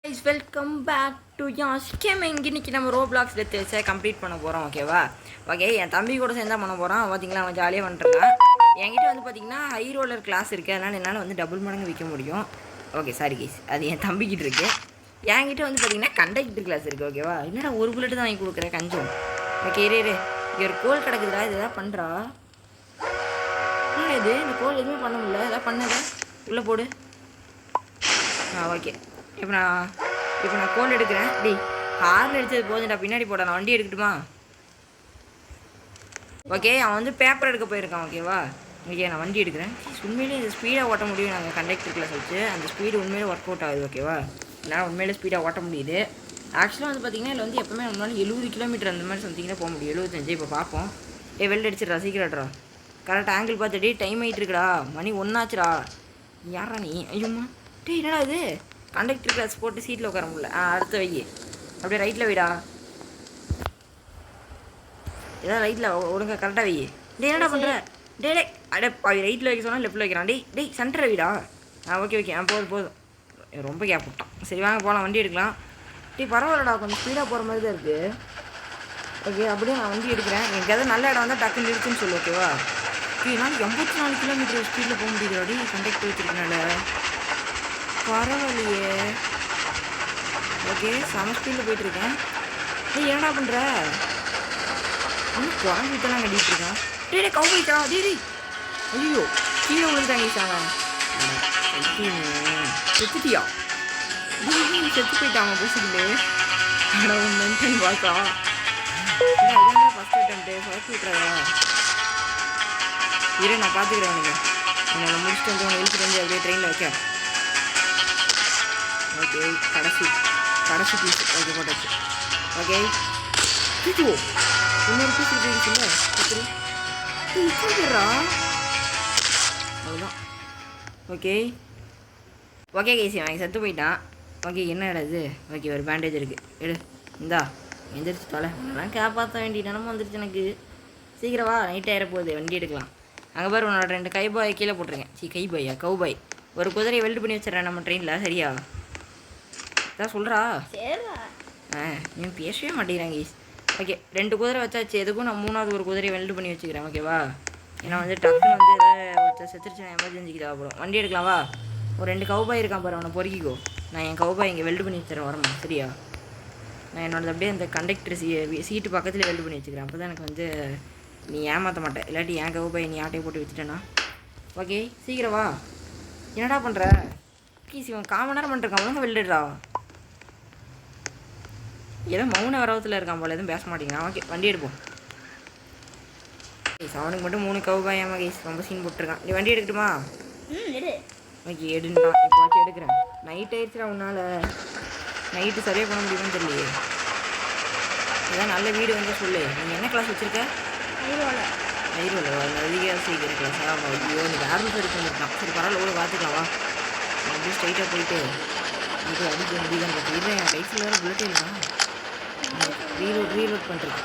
guys, welcome back to Yash Gaming. இன்னைக்கு நம்ம Roblox death வச்சா கம்ப்ளீட் பண்ண போகிறோம். ஓகேவா? ஓகே, என் தம்பி கூட சேர்ந்தா பண்ண போகிறான். பார்த்தீங்களா, அவன் ஜாலியாக வந்துட்டுருக்கான். என்கிட்ட வந்து பார்த்தீங்கன்னா ஹை ரோலர் கிளாஸ் இருக்குது. அதனால் என்னால் வந்து டபுள் மடங்கு விற்க முடியும். ஓகே, சாரி கைஸ், அது என் தம்பிக்கிட்ட இருக்குது. என்கிட்ட வந்து பார்த்தீங்கன்னா கண்டக்டர் கிளாஸ் இருக்குது. ஓகேவா? என்னடா ஒரு புல்லட்டு தான் வாங்கி கொடுக்குறேன் கஞ்சம். ஓகே, இங்கே ஒரு கோல் கிடக்குதுடா. இது எதாவது பண்ணுறா? என்ன இது? இந்த கோல் எதுவுமே பண்ண முடியல. எதாவது பண்ணது உள்ளே போடு. ஓகே, இப்போ நான் கோல் எடுக்கிறேன். டேய், ஹார்ன் அடித்தது போதுண்டா, பின்னாடி போட. நான் வண்டி எடுக்கட்டுமா? ஓகே, அவன் வந்து பேப்பர் எடுக்க போயிருக்கான். ஓகேவா? ஓகே, நான் வண்டி எடுக்கிறேன். உண்மையிலே இந்த ஸ்பீடாக ஓட்ட முடியும். நாங்கள் கண்டக்டர் கிளாஸ் வச்சு அந்த ஸ்பீடு உண்மையிலே ஒர்க் அவுட் ஆகுது. ஓகேவா? என்னால் உண்மையிலே ஸ்பீடாக ஓட்ட முடியுது. ஆக்சுவலாக வந்து பார்த்திங்கன்னா இதில் வந்து எப்போவுமே நம்மளால 70 கிலோமீட்டர் அந்த மாதிரி சம்திங் தான் போக முடியும். 75. இப்போ பார்ப்போம். வெல்ட் அடிச்சிடறா, சீக்கிரட்றா. கரெக்டாக ஆங்கிள் பார்த்துட்டு டைம் ஆகிட்டு இருக்குடா. மணி 1 ஆச்சுடா. யாரா நீ? ஐயோம்மா, டே என்னடா இது? கண்டக்டர் கிளாஸ் போட்டு சீட்டில் உட்கார முடியல. அடுத்த வை. அப்படியே ரைட்டில் வைடா. ஏதாவது ரைட்டில் ஒழுங்கா கரெக்டாக வை. டே என்னடா பண்ணுற? டே அடே ரைட்டில் வைக்க சொன்னால் லெஃப்ட்டில் வைக்கிறான். டேய் சென்டரை வைடா. ஓகே, போதும். ரொம்ப கேப் விட்டான். சரி வாங்க போகலாம், வண்டி எடுக்கலாம். பரவாயில்லடா, கொஞ்சம் ஸ்பீடாக போகிற மாதிரி தான் இருக்குது. ஓகே, அப்படியே நான் வண்டி எடுக்கிறேன். எனக்கு எதாவது நல்ல இடம் வந்தால் டக்குன்னு இருக்குன்னு சொல்லு. ஓகேவா? என்னால் 84 கிலோமீட்டர் ஸ்பீடில் போக முடியுது. கண்டக்டர் வச்சுருக்கனால பரவாயில்லையே. ஓகே, செம ஸ்பீடில் போயிட்டுருக்கேன். என்னடா பண்ணுற? இன்னும் குழந்தைத்தெல்லாம் கட்டிகிட்டு இருக்கான். டே கவுச்சா. ஐயோ, கீழே விழுந்தாங்க சாங்க. செத்துட்டியா? செத்து போயிட்டாங்க புதுசுக்குள்ளே. ஆனால் உன் மென்டன் பார்த்தா இதான் ஃபஸ்ட் அட்டம்ப்ட்டு. ஃபர்ஸ்ட் விட்டுறாயா? இரு, நான் பார்த்துக்கிறேன். உனக்கு முடிச்சுட்டு வந்து உன்னை இழுத்துட்டு வந்து அப்படியே ட்ரெயினில் வைக்க. ஓகே, கடைசி பீஸ். ஓகே, போட்டாச்சு. ஓகே, தூக்கிவோ. இன்னொரு பீஸ் இருக்குல்ல, தூக்கிடுறா. அவ்வளோதான். ஓகே கேசி, அவன் செத்து போயிட்டான். ஓகே, என்ன இது? ஓகே, ஒரு பேண்டேஜ் இருக்குது. இந்தா எந்திரிச்சு தொலை. அதெல்லாம் காப்பாற்ற வேண்டிய நிலமும் வந்துருச்சு எனக்கு. சீக்கிரம் வா, நைட் ஆகிற போகுது, வண்டி எடுக்கலாம். அங்கே பாரு, உன்னோட 2 கைபாய் கீழே போட்டிருக்கேன். கவுபாய் ஒரு குதிரையை வெல்டு பண்ணி வச்சிடறேன் நம்ம ட்ரெயினில். சரியா? இதான் சொல்கிறா. நீ பேசவே மாட்டேங்கிறாங்க. ஓகே, 2 குதிரை வச்சாச்சு. எதுக்கும் நான் 3வது ஒரு குதிரையை வெல்டு பண்ணி வச்சுக்கிறேன். ஓகேவா? ஏன்னா வந்து டக்குன்னு வந்து ஏதாவது செத்துருச்சு, எமர்ஜென்சிக்கு தேவைப்படும். வண்டி எடுக்கலாம் வா. ஒரு 2 கவுபாய் இருக்கான் பாரு, அவனை பொறுக்கிக்கோ. நான் என் கவுபாய் இங்கே வெல்டு பண்ணி வச்சுறேன். வரமா? சரியா? நான் என்னோடது அப்படியே அந்த கண்டக்டர் சீட்டு பக்கத்தில் வெல்டு பண்ணி வச்சுக்கிறேன். அப்போ தான் எனக்கு வந்து நீ ஏமாற்ற மாட்டேன். இல்லாட்டி என் கவுபாய் நீ ஆட்டையை போட்டு வச்சுட்டேன்னா. ஓகே, சீக்கிரம் வா. என்னடா பண்ணுற? இவன் 1/4 மணி நேரம் பண்ணிருக்கான். ஒழுங்காக வெல்டுடா. ஏதோ மௌன வரவத்தில் இருக்கான் போல, எதுவும் பேச மாட்டேங்கிறான். ஓகே, வண்டி எடுப்போம். அவனுக்கு மட்டும் 3 கவுபாயாமா கைஸ். ரொம்ப சீன் போட்டிருக்கான். நீ வண்டி எடுக்கட்டுமா? ஓகே, எடுண்டா. இப்போ வச்சு எடுக்கிறேன். நைட் ஆயிடுச்சுடா. உன்னால் நைட்டு சரியாக பண்ண முடியுமான்னு தெரியலையே. ஏதாவது நல்ல வீடு வந்து சொல்லு. நீங்கள் என்ன கிளாஸ் வச்சுருக்க? ஐரோல அதிகம் சீக்கிர கிளாஸ். ஆமாம். ஐயோ, நீ வேறு எடுக்க முடியும். சரி பரவாயில்ல, கூட பார்த்துக்கலாம் வா. அப்படியே ஸ்ட்ரைட்டாக போயிட்டு இது அடிக்க முடியுதான்னு பார்த்து. இல்லை, என் கைஸில் வேறு புல்லட்டே இல்லைனா. ரீலோட் பண்ணுறது.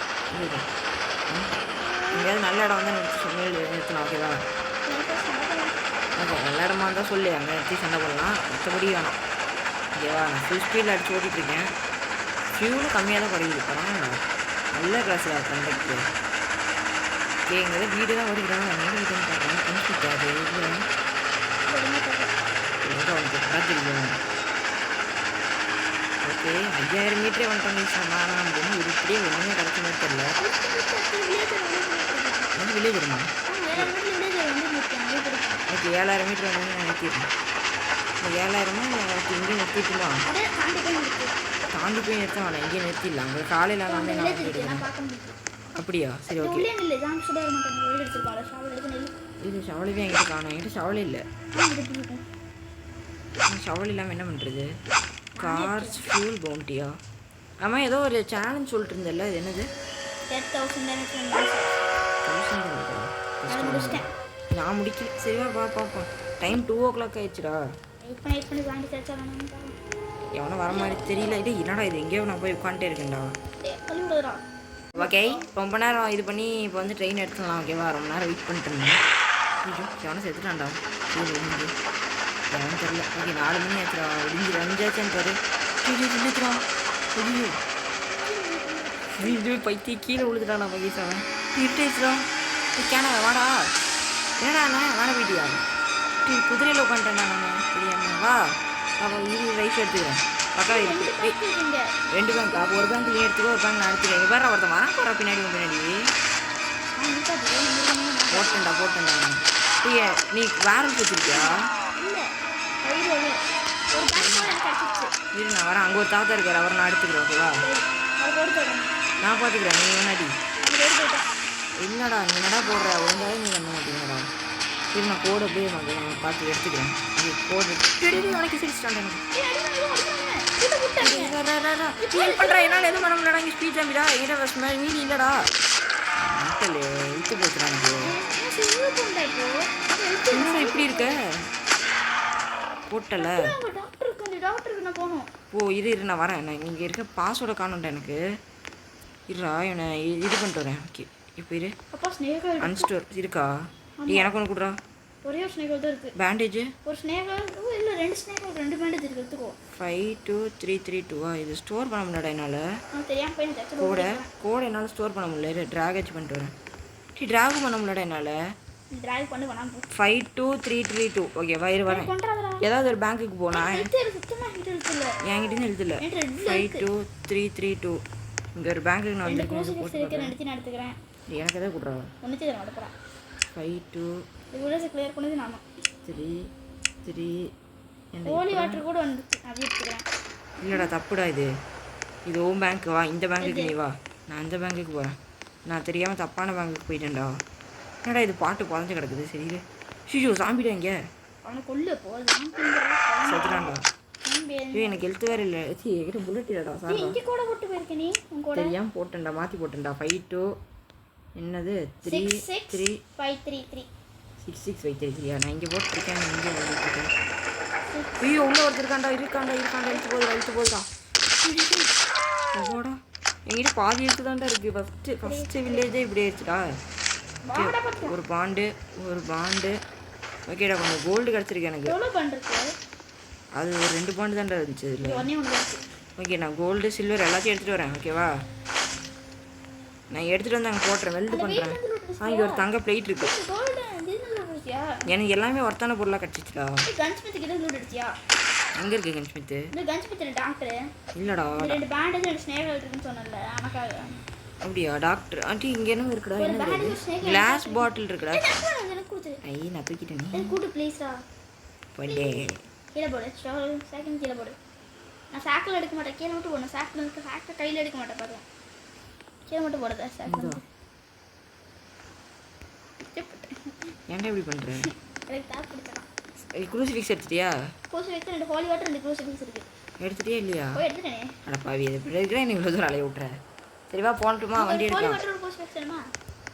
எங்கேயாவது நல்ல இடம் வந்து நிறுத்தலாம். ஓகேவா? ஓகே, நல்ல இடமா இருந்தால் சொல்லு, அங்கே நிறுத்தி சண்டை பண்ணலாம். மற்றபடி வேணாம். ஓகேவா? நான் ஃபுல் ஸ்பீடில் அடித்து ஓட்டிகிட்ருக்கேன். ஃபியூலும் கம்மியாக தான் குறையுது. பரவாயில்ல, நல்ல கிளாஸில் கண்டக்டர். ஓகே, இங்கே வீடு தான் ஓடிக்கிறாங்க. நல்ல வீடுன்னு பார்க்குறேன். கன்ஸ்ட்ரக்டாது எங்கே வந்து பார்த்துருக்கோம். ஓகே, 5000 மீட்டரே வந்துட்டாங்க. ஆனால் நம்ம இப்படியே ஒன்றுமே கிடச்ச மாதிரி தெரியல. வந்து வில்லேஜ் வருமா? ஓகே, 7000 மீட்டர் வந்து நான் நிறுத்திடுறேன். இந்த 7000 இங்கேயும் நிறுத்திட்டுமா? தாண்டி போய் நிறுத்த வேணாம், இங்கேயும் நிறுத்திடலாம். அங்கே காலையில் வந்து நான் எடுக்கிறேன். அப்படியா? சரி, ஓகே. இது ஷவலையே என்கிட்ட காணும். என்கிட்ட ஷவலே இல்லை. ஷவல் இல்லாமல் என்ன பண்ணுறது? கார்ஸ் ஃபியூல் பவுண்டியா? ஆமாம், ஏதோ ஒரு சேலஞ்ச் சொல்லிட்டு இருந்தல. இது என்னது? 10,000 நான் முடிக்கல. சரிவா, பார்ப்போம். Time 2 o'clock ஆயிடுச்சுடா. எவனும் வர மாதிரி தெரியல. இது என்னடா இது? எங்கேயோ நான் போய் உட்காந்துட்டே இருக்கேன்டா. ஓகே, ரொம்ப நேரம் இது பண்ணி இப்போ வந்து ட்ரெயின் எடுத்துக்கலாம். ஓகேவா? ரொம்ப நேரம் வெயிட் பண்ணிட்டு இருந்தேன். எவனை செத்துட்டான்டா. எவனும் தெரியல. ஓகே, 4 மணி ஆச்சுடா. விடிஞ்சு 5 ஆச்சுன்னு பாரு. நின்றுக்கிறான். ஐயோ ஐயோ பைத்தி கீழே விழுதுட்டானா மகேஷ் அவன். இருட்டுச்சுடா. கேனா வாடா. என்னடா அண்ணா வாட போயிட்டியா? குதிரையில் உட்காந்துட்டேன்டா நான். தெரியாம வா அவன் இது ரைஸ் எடுத்துக்கிறேன். பக்கா இருக்கு. 2 பேங்க். அப்போ ஒரு பேங்க் நீ எடுத்துக்கோ, ஒரு பேங்க் நான் எடுத்துக்கிறேன். வேற ஒருத்தன் வரான் போகிற பின்னாடி பின்னாடி. போட்டேன்டா நீ வேற வச்சிருக்கியா? இரு நான் வரேன். அங்கே ஒரு தாத்தா இருக்கார், அவரை நான் எடுத்துக்கிறேன். ஓகேவா? நான் பார்த்துக்கிறேன். நீ முன்னாடி இல்லைடா. நீ என்னடா போடுற ஒழுங்காவே நீ பண்ண மாட்டீங்கடா. சரி நான் கோடு அப்படியே நான் பார்த்து எடுத்துக்கிறேன். இது கோடு உனக்கு சிரிச்சிட்டான். பண்ணுறேன் என்னால் எதுவும் பண்ண முடியலடா. இங்கே ஸ்பீச் ஆம்பிடா எங்கிட்ட மீதி இல்லைடா. மக்கள் இழுத்து போச்சுடா. எனக்கு இப்படி இருக்க போட்டல. ஓ இரு நான் வரேன். நான் இங்கே இருக்க பாஸ்வேர்டை காணும்டா எனக்கு. இருடா இவனை இது பண்ணிட்டு வரேன். ஓகே இப்போ இரு. அன்ஸ்டோர் இருக்கா? நீ எனக்கு ஒன்று கொடுறா. ஒரே ஒரு ஸ்னேக் தான் இருக்கு. பேண்டேஜ் ஒரு ஸ்னேக் இல்ல 2 ஸ்னேக் 2 பேண்டேஜ் இருக்கு. எடுத்துக்கோ. 52332 இது ஸ்டோர் பண்ண முடியலடா என்னால. தெரியாம போய் தச்சு கோட என்னால ஸ்டோர் பண்ண முடியல. டிராக் அச் பண்ணிட்டு வரேன். டிராக் பண்ண முடியலடா என்னால. டிராக் பண்ணு வேணாம். 52332 ஓகே வயிறு வரேன். ஏதாவது ஒரு பேங்க்குக்கு போனா சுத்தமா ஹிட் இல்ல. என்கிட்ட எழுதல. 52332 இங்க ஒரு பேங்க்குக்கு நான் வந்து எடுத்துக்கிறேன். எனக்கு எதை கொடுறா? ஒண்ணுதே தர மாட்டேறா. 52 இவ்வளோ கிளியர் பண்ணது நாம 3 ஹோலி வாட்டர் கூட வந்து அது எடுத்துக்கிறேன். இல்லடா தப்புடா. இது ஓம் பேங்க். வா இந்த பேங்க்குக்கு நீ வா. நான் அந்த பேங்க்குக்கு போகிறேன். நான் தெரியாமல் தப்பான பேங்க்குக்கு போயிட்டேன்டா. என்னடா இது பாட்டு குறைஞ்சி கிடக்குது. சரி ஷிஷோ சாம்பிடா இங்கே அவனை கொல்லு செத்துறான்டா. எனக்கு ஹெல்த் வேறு இல்லை. என்கிட்ட புல்லட் இல்லைடா. சார் இங்கே கூட போட்டு போயிருக்க நீ தெரியாமல் போட்டேன்டா. மாற்றி போட்டேன்டா. 52 என்னது 36533 6653 நான் இங்கே போட்டுருக்கேன். இங்கே போட்டுருக்கேன். ஐயோ உள்ள ஒருத்தருக்காண்டா. இருக்காண்டா எழுத்து போதுடா. ஓடா எங்கிட்ட பாதி எழுத்து தான்டா இருக்குது. ஃபஸ்ட்டு வில்லேஜே இப்படி ஆயிடுச்சுடா. ஒரு பாண்டு ஓகேடா. கொஞ்சம் கோல்டு கிடச்சிருக்கு எனக்கு. அது ஒரு 2 பாண்டு தான்டா இருந்துச்சு இதில். ஓகே நான் கோல்டு சில்வர் எல்லாத்தையும் எடுத்துகிட்டு வரேன். ஓகேவா? நான் எடுத்துகிட்டு வந்து அங்கே போட்டுறேன். வெல்டு பண்ணுறேன். இங்கே ஒரு தங்க பிளேட் இருக்கு. எனக்கு எல்லாமே ஒருத்தான பொருளாக கிடச்சிச்சுடா. எங்கே இருக்கு கன்ஸ்மித்து? இல்லைடா. அப்படியா டாக்டர் ஆண்டி இங்கே என்ன இருக்குடா? என்ன கிளாஸ் பாட்டில் இருக்குடா. ஐ நான் தூக்கிட்டேன். கீழே போடு. செகண்ட் கீழே போடு. நான் சாக்கில் எடுக்க மாட்டேன். கீழே மட்டும் போடணும். சாக்கில் கையில் எடுக்க மாட்டேன். பாருங்க கீழே மட்டும் போடுதா சாக்கில். ஏன்டா இப்படி பண்ணுறேன்? எனக்கு தாக்கு பிடிச்சா. குரூசிஃபிக்ஸ் எடுத்துட்டியா? குரூசிஃபிக்ஸ் 2 ஹோலி வாட்டர் 2 குரூசிஃபிக்ஸ் இருக்கு. எடுத்துட்டியா இல்லையா? போய் எடுத்துட்டேனே. அட பாவி இது பிறகு நீ இவ்வளோ தூரம் அலைய விட்ற. சரிவா போகட்டுமா? வண்டி எடுக்கலாம். ஹோலி வாட்டர் குரூசிஃபிக்ஸ் வேணுமா?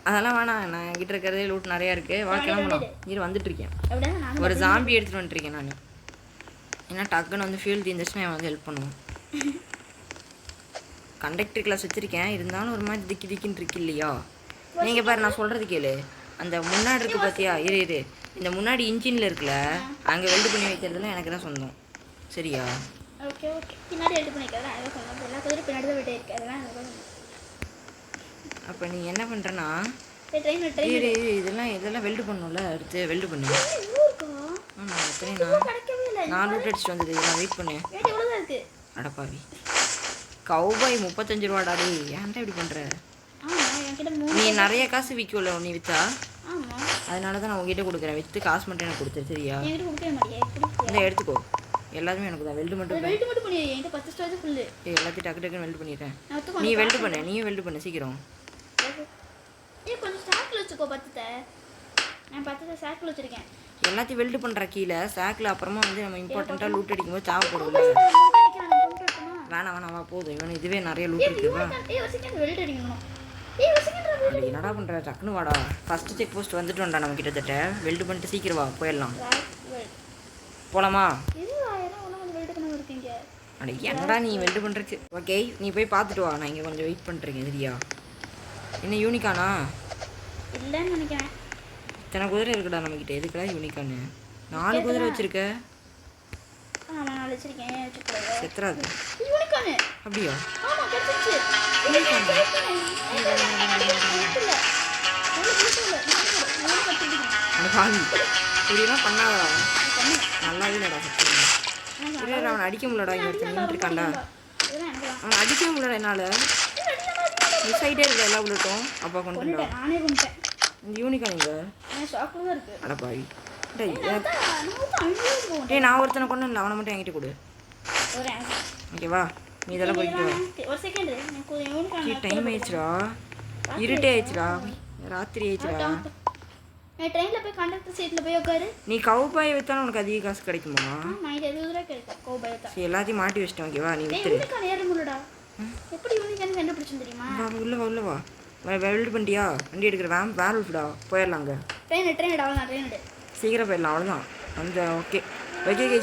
அதெல்லாம் வேணாம். நான் என்கிட்ட இருக்கிறதே லூட் நிறையா இருக்குது. வாழ்க்கைலாம் இது வந்துட்டுருக்கேன். ஒரு ஜாம்பி எடுத்துகிட்டு வந்துட்டுருக்கேன் நான். ஏன்னா டக்குன்னு வந்து ஃபியூல் தீர்ந்துச்சுன்னா வந்து ஹெல்ப் பண்ணுவோம். கண்டக்டர் கிளாஸ் வச்சுருக்கேன். இருந்தாலும் ஒரு மாதிரி திக்கின்னு இருக்கு இல்லையா? நீங்கள் பாரு நான் சொல்கிறது கேளு. அந்த முன்னாடி இருக்குது பார்த்தியா? இரு இந்த முன்னாடி இன்ஜினில் இருக்குல்ல, அங்கே வெல்டு பண்ணி வைக்கிறதுலாம் எனக்கு தான் சொந்தம். சரியா? ஓகே பின்னாடி வெல்டு பண்ணிக்கிறதா எனக்கு சொந்தம். எல்லா கலரும் பின்னாடி தான் வெட்டி இருக்கு. அதெல்லாம் அப்போ நீ என்ன பண்ணுறேன்னா இதெல்லாம் வெல்டு பண்ணணும்ல. எடுத்து வெல்டு பண்ணு. ஆமாம் எத்தனை நான் லூட் அடிச்சுட்டு வந்தது. நான் வெயிட் பண்ணேன். அடப்பாவி கௌபாய் 35 ரூபாடாடி. ஏன்டா இப்படி பண்ணுற? நீ நிறைய காசு விற்கல நீ விற்றா. அதனால தான் நான் உங்ககிட்ட கொடுக்குறேன். விற்று காசு மட்டும் எனக்கு கொடுத்துரு. சரியா? இந்த எடுத்துக்கோ. எல்லாருமே எனக்கு தான். வெல்டு மட்டும் எல்லாத்தையும் டக்கு டக்குன்னு வெல்டு பண்ணிடுறேன். நீ வெல்டு பண்ணு. நீயும் வெல்டு பண்ணு சீக்கிரம். எல்லாத்தையும் வெல்டு பண்ணுற கீழே சாக்கில். அப்புறமா வந்து நம்ம இம்பார்ட்டண்ட்டாக லூட் அடிக்கும்போது தேவைப்படும்ல. வேணாம் வா போதும். இவனு இதுவே நிறைய லூட் இருக்குவா. என்னடா பண்ணுற? டக்குன்னு வாடா. ஃபஸ்ட்டு செக் போஸ்ட் வந்துட்டு வந்தா நம்ம கிட்டத்தட்ட. வெல்டு பண்ணிட்டு சீக்கிரம் வா போயிடலாம். போகலாமா? அட என்னடா நீ வெல்டு பண்ணுறக்கு. ஓகே நீ போய் பார்த்துட்டு வா. நான் இங்கே கொஞ்சம் வெயிட் பண்ணிட்டுருக்கேன். சரியா? என்ன யூனிக்கானா? இல்லைன்னு நினைக்கிறேன். இத்தனை குதிரை இருக்குடா நம்மக்கிட்ட. எதுக்குடா யூனிக்கானு? 4 குதிரை வச்சுருக்க. ஆமாம் நான் வச்சிருக்கேன் ஏன் வச்சுக்கூடாது செத்துறாது. யூனிகார்னு அப்படியா? ஆமாம் கிடச்சிருச்சு அந்த பாவி இப்படிலாம் பண்ணாதடா. நல்லாவே இல்லைடா சத்தியம். இல்லை அவனை அடிக்க முடியலடா. இங்கே ஒருத்தர் நின்றுருக்காண்டா. அவனை அடிக்க முடியலடா என்னால். மிஸ் ஆகிட்டே இருக்கா எல்லா புல்லட்டும். அப்பா கொண்டுட்டா நானே கொண்டேன். இந்த யூனிகார்ன் இங்கே ஷாக்கில் தான் இருக்குது. அட பாவி. டேய் நான் ஒருத்தனை கொண்டு இல்லை, அவனை மட்டும் என்கிட்ட கொடு. ஓகேவா? நீ இதெல்லாம் போய்கிட்டு வா. ஒரு செகண்ட் டைம் ஆயிடுச்சுடா. இருட்டே ஆயிடுச்சுடா. ராத்திரி ஆயிடுச்சுடா. ட்ரெயினில் போய் கண்டக்டர் சீட்டில் போய் உட்காரு. நீ கவுபாயை விற்றாலும் உனக்கு அதிக காசு கிடைக்குமா? ஆமாம் இது 20 ரூபா கிடைக்கும் கோபாய் தான். சரி எல்லாத்தையும் மாட்டி வச்சிட்டேன். ஓகேவா? நீ வித்துரு. யூனிகார்ன் ஏற முடியலடா. எப்படி யூனிகார்ன் கண்டுபிடிச்சு தெரியுமா? வா உள்ள வா. வெல்டு பண்ணிட்டியா? வண்டி எடுக்கிற வேல்ஃப்டா. போயிடலாம் அங்கே. ட்ரெயின் அவ்வளோதான். ட்ரெயின் சீக்கிரம் போயிடலாம். அவ்வளோதான். அந்த ஓகே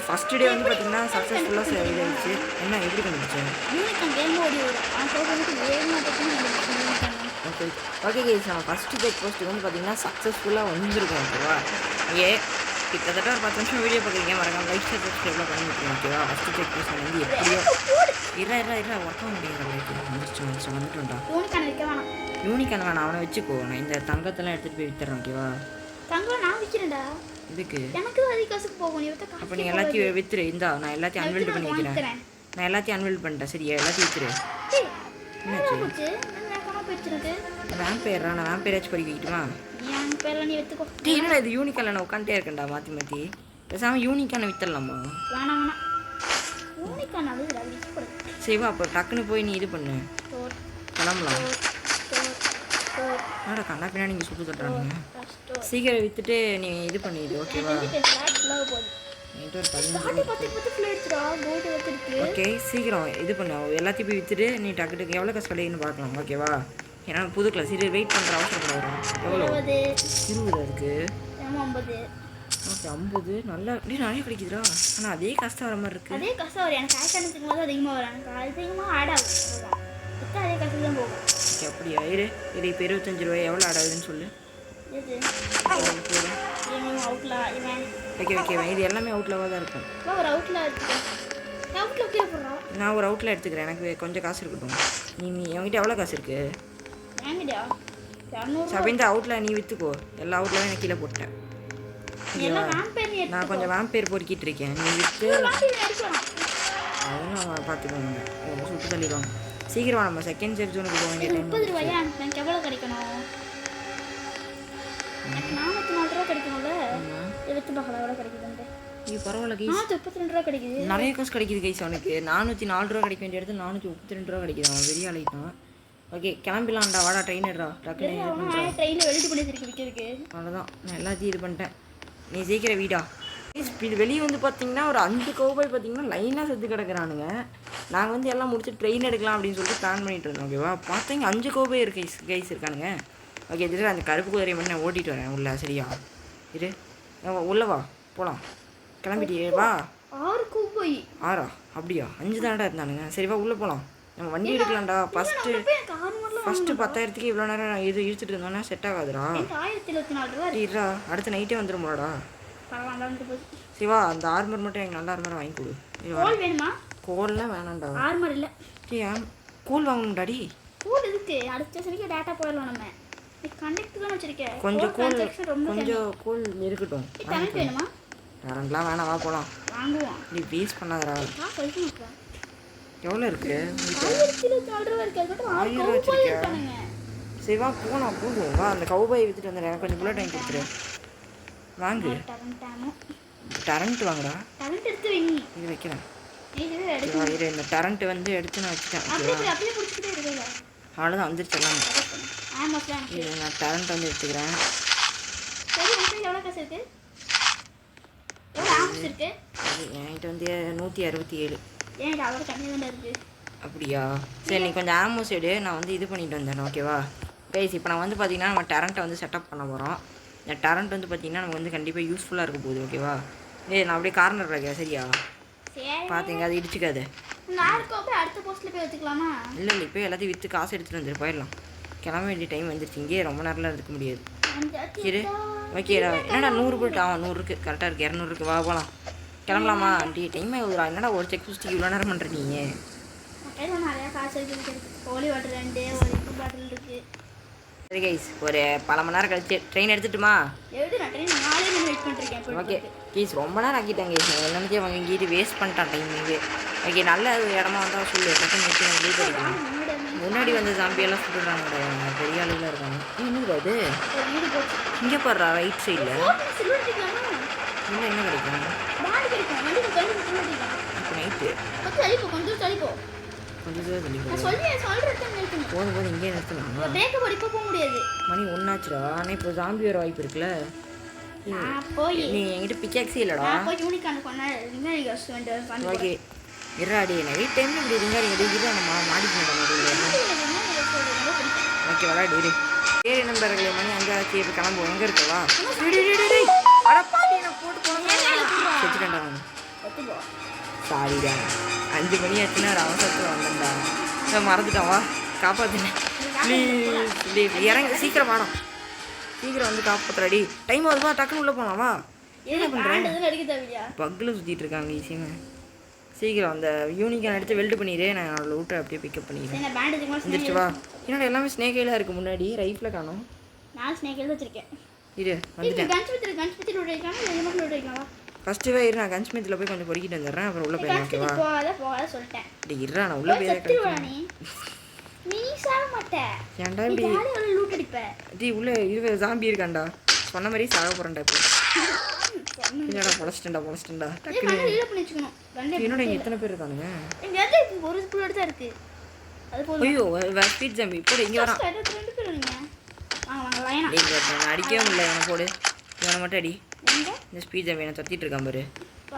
ஃபஸ்ட்டு டே வந்து பார்த்தீங்கன்னா சக்ஸஸ்ஃபுல்லாக இதாகிடுச்சு. என்ன எப்படி கண்டுபிடிச்சேன்? யூனிகார்ன் கேம் ஓடி வரும். ஓகே கேஸ் நம்ம ஃபஸ்ட்டு செக் போஸ்ட்டு வந்து பார்த்தீங்கன்னா சக்ஸஸ்ஃபுல்லாக வந்துருக்கோம். ஓகேவா? கிட்டத்தட்ட ஒரு 10 நிமிஷம் வீடியோ பார்க்குறீங்க. மறக்காம லைக் ஷேர் சப்ஸ்கிரைப்லாம் பண்ணி விட்டுருங்க. ஓகேவா? ஃபஸ்ட்டு செக் போஸ்ட் வந்து எப்படியோ இல்லை ஒர்க் முடியுற வந்துட்டோம்டா. யூனிகார்ன் வேணாம், அவனை வச்சுக்கோ. நான் இந்த தங்கத்தெல்லாம் எடுத்துகிட்டு போய் வித்துறேன். ஓகேவா? தங்கம் நான் விற்கிறேன்டா. இதுக்கு எனக்கு அதிக காசுக்கு போகும். நீ வித்த அப்போ நீங்கள் எல்லாத்தையும் வித்துரு. இந்தா நான் எல்லாத்தையும் அன்வெல்ட் பண்ணி வைக்கிறேன். நான் எல்லாத்தையும் அன்வெல்ட் பண்ணிட்டேன். சரியா? எல்லாத்தையும் வித்துரு. என்னாச்சு? வேம்பேரா? நான் வேம்பேராச்சும் படிக்க வைக்கிட்டுமா? டீ என்னடா இது யூனிகார்னில் நான் உட்காந்துட்டே இருக்கேன்டா மாற்றி பேசாமல் யூனிகார்னை வித்துடலாமா? சரிவா அப்போ டக்குன்னு போய் நீ இது பண்ணு. கிளம்பலாம். என்னடா கண்ணா பின்னா நீங்கள் சுட்டு தட்டுறானுங்க. சீக்கிரம் விற்றுட்டு நீ இது பண்ணிடு. ஓகேவா? ஓகே சீக்கிரம் இது பண்ணு. எல்லாத்தையும் போய் விற்றுட்டு நீ டக்கு எவ்வளோ காசு கிடைக்குன்னு பார்க்கலாம். ஓகேவா? ஏன்னா புது கிளாஸ் சரி வெயிட் பண்ணுற அவசரம் வரும். எவ்வளோ? 20 அதுக்கு. ஓகே 50 நல்லா நிறைய கிடைக்குதுடா. ஆனால் அதே காசு தான் வர மாதிரி இருக்குது. அதே காசு வரும். எனக்கு காசு அனுப்பும் போது அதிகமாக வரும். எனக்கு அதிகமாக ஆட் ஆகும். அதே காசு தான் போகும். ஓகே அப்படியா? இது இப்போ 25 ரூபாய் எவ்வளோ ஆட் ஆகுதுன்னு சொல்லு. ஓகே இது எல்லாமே அவுட்லாவாக தான் இருக்கும். நான் ஒரு அவுட்டில் எடுத்துக்கிறேன். எனக்கு கொஞ்சம் காசு இருக்கட்டும். நீ என்கிட்ட எவ்வளோ காசு இருக்கு? இந்த அவுட்டில் நீ விற்றுக்கோ. எல்லா அவுட்லாவும் எனக்கு கீழே போட்டேன். நான் கொஞ்சம் வேம்பேர் பொறுக்கிட்டு இருக்கேன். நீ விற்று அதெல்லாம் பார்த்துக்கோங்க. சுட்டு தள்ளிடுவாங்க. சீக்கிரம் நம்ம செகண்ட் சேஃப் ஜோனுக்கு போக வேண்டிய டைம். 30 ரூபாயா? எனக்கு எவ்வளோ கிடைக்கணும்? எனக்கு 404 ரூபா கிடைக்கணும்ல. எடுத்து பார்க்கலாம் எவ்வளோ கிடைக்குதுன்ட்டு. இது பரவாயில்ல கைஸ். 432 ரூபா கிடைக்குது. நிறைய காசு கிடைக்குது கைஸ். அவனுக்கு 404 ரூபா கிடைக்க வேண்டிய இடத்துல 432 ரூபா கிடைக்குது. அவன் பெரிய ஆளைத்தான். ஓகே கிளம்பிடலாம்டா. வாடா ட்ரெயின் எடுறா. டக்குன்னு ட்ரெயினில் வெல்ட் பண்ணி விற்கிறதுக்கு. அவ்வளோதான். நான் எல்லாத்தையும் இது பண்ணிட்டேன். நீ சீக்கிரம் வீடா. இது வெளியே வந்து பார்த்தீங்கன்னா ஒரு 5 கவுபாய் பார்த்தீங்கன்னா லைனாக செத்து கிடக்குறானுங்க. நாங்கள் வந்து எல்லாம் முடிச்சு ட்ரெயின் எடுக்கலாம் அப்படின்னு சொல்லிட்டு பிளான் பண்ணிட்டு இருந்தோம். ஓகேவா? பார்த்தீங்க 5 கவுபாய் இருக்கு கைஸ் இருக்கானுங்க. ஓகே இதில் அந்த கருப்பு குதிரையை மட்டும் நான் ஓட்டிகிட்டு வரேன் உள்ள. சரியா? இரு உள்ள வா போகலாம். கிளம்பிட்டியே வா. 6 கவுபாய். 6 அப்படியா? 5 தானடா இருந்தானுங்க. சரி வா உள்ளே போகலாம். நம்ம வண்டி எடுக்கலாம்டா. ஃபஸ்ட்டு 10,000க்கு இவ்வளோ நேரம் இது இழுத்துட்டு இருந்தோன்னா செட் ஆகாதுடா. 1024 ரூபா இருடா. அடுத்த நைட்டே வந்துடும்லடா. சிவா அந்த ஆர்மர் மட்டும் எனக்கு நல்ல ஆர்மர் வாங்கி கொடு. கோல் வேணுமா? கோல்லாம் வேணாம்டா. ஆர்மர் இல்லை. ஏன் கோல் வாங்கணும்டாடி? கோல் இருக்கு. அடுத்த ஸ்டேஷனுக்கு டேட்டா போயிடலாம். நம்ம கண்டக்ட் தான் வச்சிருக்கேன். கொஞ்சம் கோல் இருக்கட்டும். கரண்ட் வேணுமா? கரண்ட்லாம் வேணாம். வா போகலாம். வாங்குவோம். நீ வேஸ்ட் பண்ணாதடா. எவ்வளோ இருக்கு? 1024 ரூபா இருக்கு. அது மட்டும் 6 கவுபாய் இருக்கானுங்க. சிவா போகலாம் போகும். வா அந்த கவுபாய் வித்துட்டு வந்துடுறேன். கொஞ்சம் புல்லட் வாங்கி கொடுத்துரு. வாங்கு. டரண்ட் வாங்கடா. டரண்ட் எடுத்து வை. இது வைக்கிறேன். இது இந்த டரண்ட் வந்து எடுத்து நான் வச்சுட்டேன். அப்படியே புடிச்சிட்டே இருக்கல. அவ்வளோதான் வந்துருச்சு எல்லாம். ஆமாம் இது நான் டரண்ட் வந்து எடுத்துக்கிறேன். சரி உனக்கு எவ்வளோ காசு இருக்கு? எவ்வளோ ஆம்ஸ் இருக்கு? என்கிட்ட வந்து 167. ஏன்டா அவ்வளோ கம்மியாக தான் இருக்கு. அப்படியா? சரி நீ கொஞ்சம் ஆமோஸ் எடு. நான் வந்து இது பண்ணிட்டு வந்தேன். ஓகேவா கைஸ்? இப்போ நான் வந்து பார்த்தீங்கன்னா நம்ம டரண்ட்டை வந்து செட்டப் பண்ண போகிறோம். இந்த டரண்ட் வந்து பார்த்தீங்கன்னா நமக்கு வந்து கண்டிப்பாக யூஸ்ஃபுல்லாக இருக்க போகுது. ஓகேவா? நான் அப்படியே கார்னர் வைக்கிறேன். சரியா? பார்த்தீங்க அது இடிச்சுக்காது. அடுத்த போஸ்ட்டில் போய் வச்சுக்கலாமா? இல்லை இப்போ எல்லாத்தையும் விற்று காசு எடுத்துகிட்டு வந்துட்டு போயிடலாம். கிளம்ப வேண்டிய டைம் வந்துருச்சு. இங்கே ரொம்ப நேரம்லாம் இருக்க முடியாது. சரி ஓகே என்னடா 100 போட்டு 100 இருக்குது. கரெக்டாக இருக்குது. 200 இருக்குது. வா போகலாம். கிளம்பலாமா டி டைம் ஆகுதுடா என்னடா ஒரு செக் போஸ்ட்டுக்கு இவ்வளோ நேரம் பண்ணுற நீ கையில் நிறையா காசு இருக்கு ஹோலி வாட்டர் 2 ஒரு இப்பு பாட்டில் இருக்கு. சரி கைஸ் ஒரு பல மணி நேரம் கழிச்சு ட்ரெயின் எடுத்துட்டுமா எடுத்து நான் ட்ரெயின் 4 மணி வெயிட் பண்ணிருக்கேன். ஓகே கைஸ் ரொம்ப நேரம் ஆக்கிட்டாங்க கைஸ் எல்லாமே அவங்க இங்கிட்டு வேஸ்ட் பண்ணிட்டான் டைமிங்கு. ஓகே நல்ல இடமா வந்தால் சொல்லு டக்குன்னு நிறுத்தி நான் லீட் அடிக்கணும். முன்னாடி வந்து ஜாம்பியெல்லாம் சுட்டுறாங்க பெரிய ஆளுலாம் இருக்காங்க. என்னது அது வீடு போச்சு. இங்கே போடுறா ரைட் சைடில் சில்வர் அடிக்கலாமா? இன்னும் என்ன கிடைக்கும் பாடி கிடைக்கும். வண்டி கண்டு சில்வர் அடிக்கலாம். இப்போ நைட்டு கொஞ்சம் அழிப்போ கொஞ்சம் தள்ளிப்போ. கொஞ்சம் தூரம் தள்ளி நான் சொல்கிறேன் நிறுத்தணும். போதும் போதும் இங்கே நிறுத்தலாம். பிரேக்கை போடி இப்போ போக முடியாது. மணி ஒன்றாச்சுடா ஆனால் இப்போ ஜாம்பி வர வாய்ப்பு இருக்குல்ல. போய் நீ என்கிட்ட பிக்காக்ஸி இல்லைடா. போய் யூனிக்கான கொண்டேன் ரிங்காரி கஸ்ட் வந்து ஓகே இறாடி நைட் டைமில் இப்படி ரிங்காடி எடுக்கிட்டு நம்ம மாடிக்கு நடுவில் ஓகே விளாடி இரு. சரி நண்பர்களே மணி 5 ஆச்சு இப்போ கிளம்புவோம். எங்கே இருக்கவா அடப்பாடி நான் போட்டு போனேன்டா சாரிடா 5 மணி ஆச்சுன்னா ஒரு அவசரத்தில் வந்தேன்டா மறந்துட்டான் வா காப்பாற்றினேன் ப்ளீஸ் இறங்க சீக்கிரம் வாடம் சீக்கிரம் வந்து காப்பாற்றுறாடி டைம் ஆகுதுவா டக்குன்னு உள்ளே போகலாம் வா என்ன பண்ணுறேன் பக்கில் சுற்றிட்டு இருக்காங்க ஈஸியாக சீக்கிரம் அந்த யூனிக்கான எடுத்து வெல்டு பண்ணிடு நான் அதில் விட்டு அப்படியே பிக்கப் பண்ணிடுறேன். வந்துருச்சு வா என்னோட எல்லாமே ஸ்னேக்கையில் இருக்குது முன்னாடி ரைஃபில் காணும். நான் ஸ்னேக்கையில் வச்சுருக்கேன் இரு வந்துட்டேன். ஃபஸ்ட்டு இரு நான் கன்ஸ்மித்தில் போய் கொஞ்சம் பொறுக்கிட்டு வந்துடுறேன் அப்புறம் உள்ளே போயிடலாம். ஓகேவா சொல்லிட்டேன் இருறா நான் உள்ளே போய் நீ சாக மாட்டேன் ஏன்டா இப்படி லூட் அடிப்ப டி உள்ளே இரு ஜாம்பி இருக்காண்டா சொன்ன மாதிரி சாக போகிறேன்டா இப்போ என்னடா பொழச்சிட்டேன்டா டக்குன்னு என்னோட இங்கே எத்தனை பேர் இருக்கானுங்க ஒரு ஸ்கூலோட தான் இருக்கு ஐயோ ஸ்பீட் ஜாம்பி போடு இங்கே வரான் நான் அடிக்கவே முடியல இவனை போடு இவனை மட்டும் அடி இந்த ஸ்பீட் ஜாம்பி என்னை தத்திட்டு இருக்கான் பாரு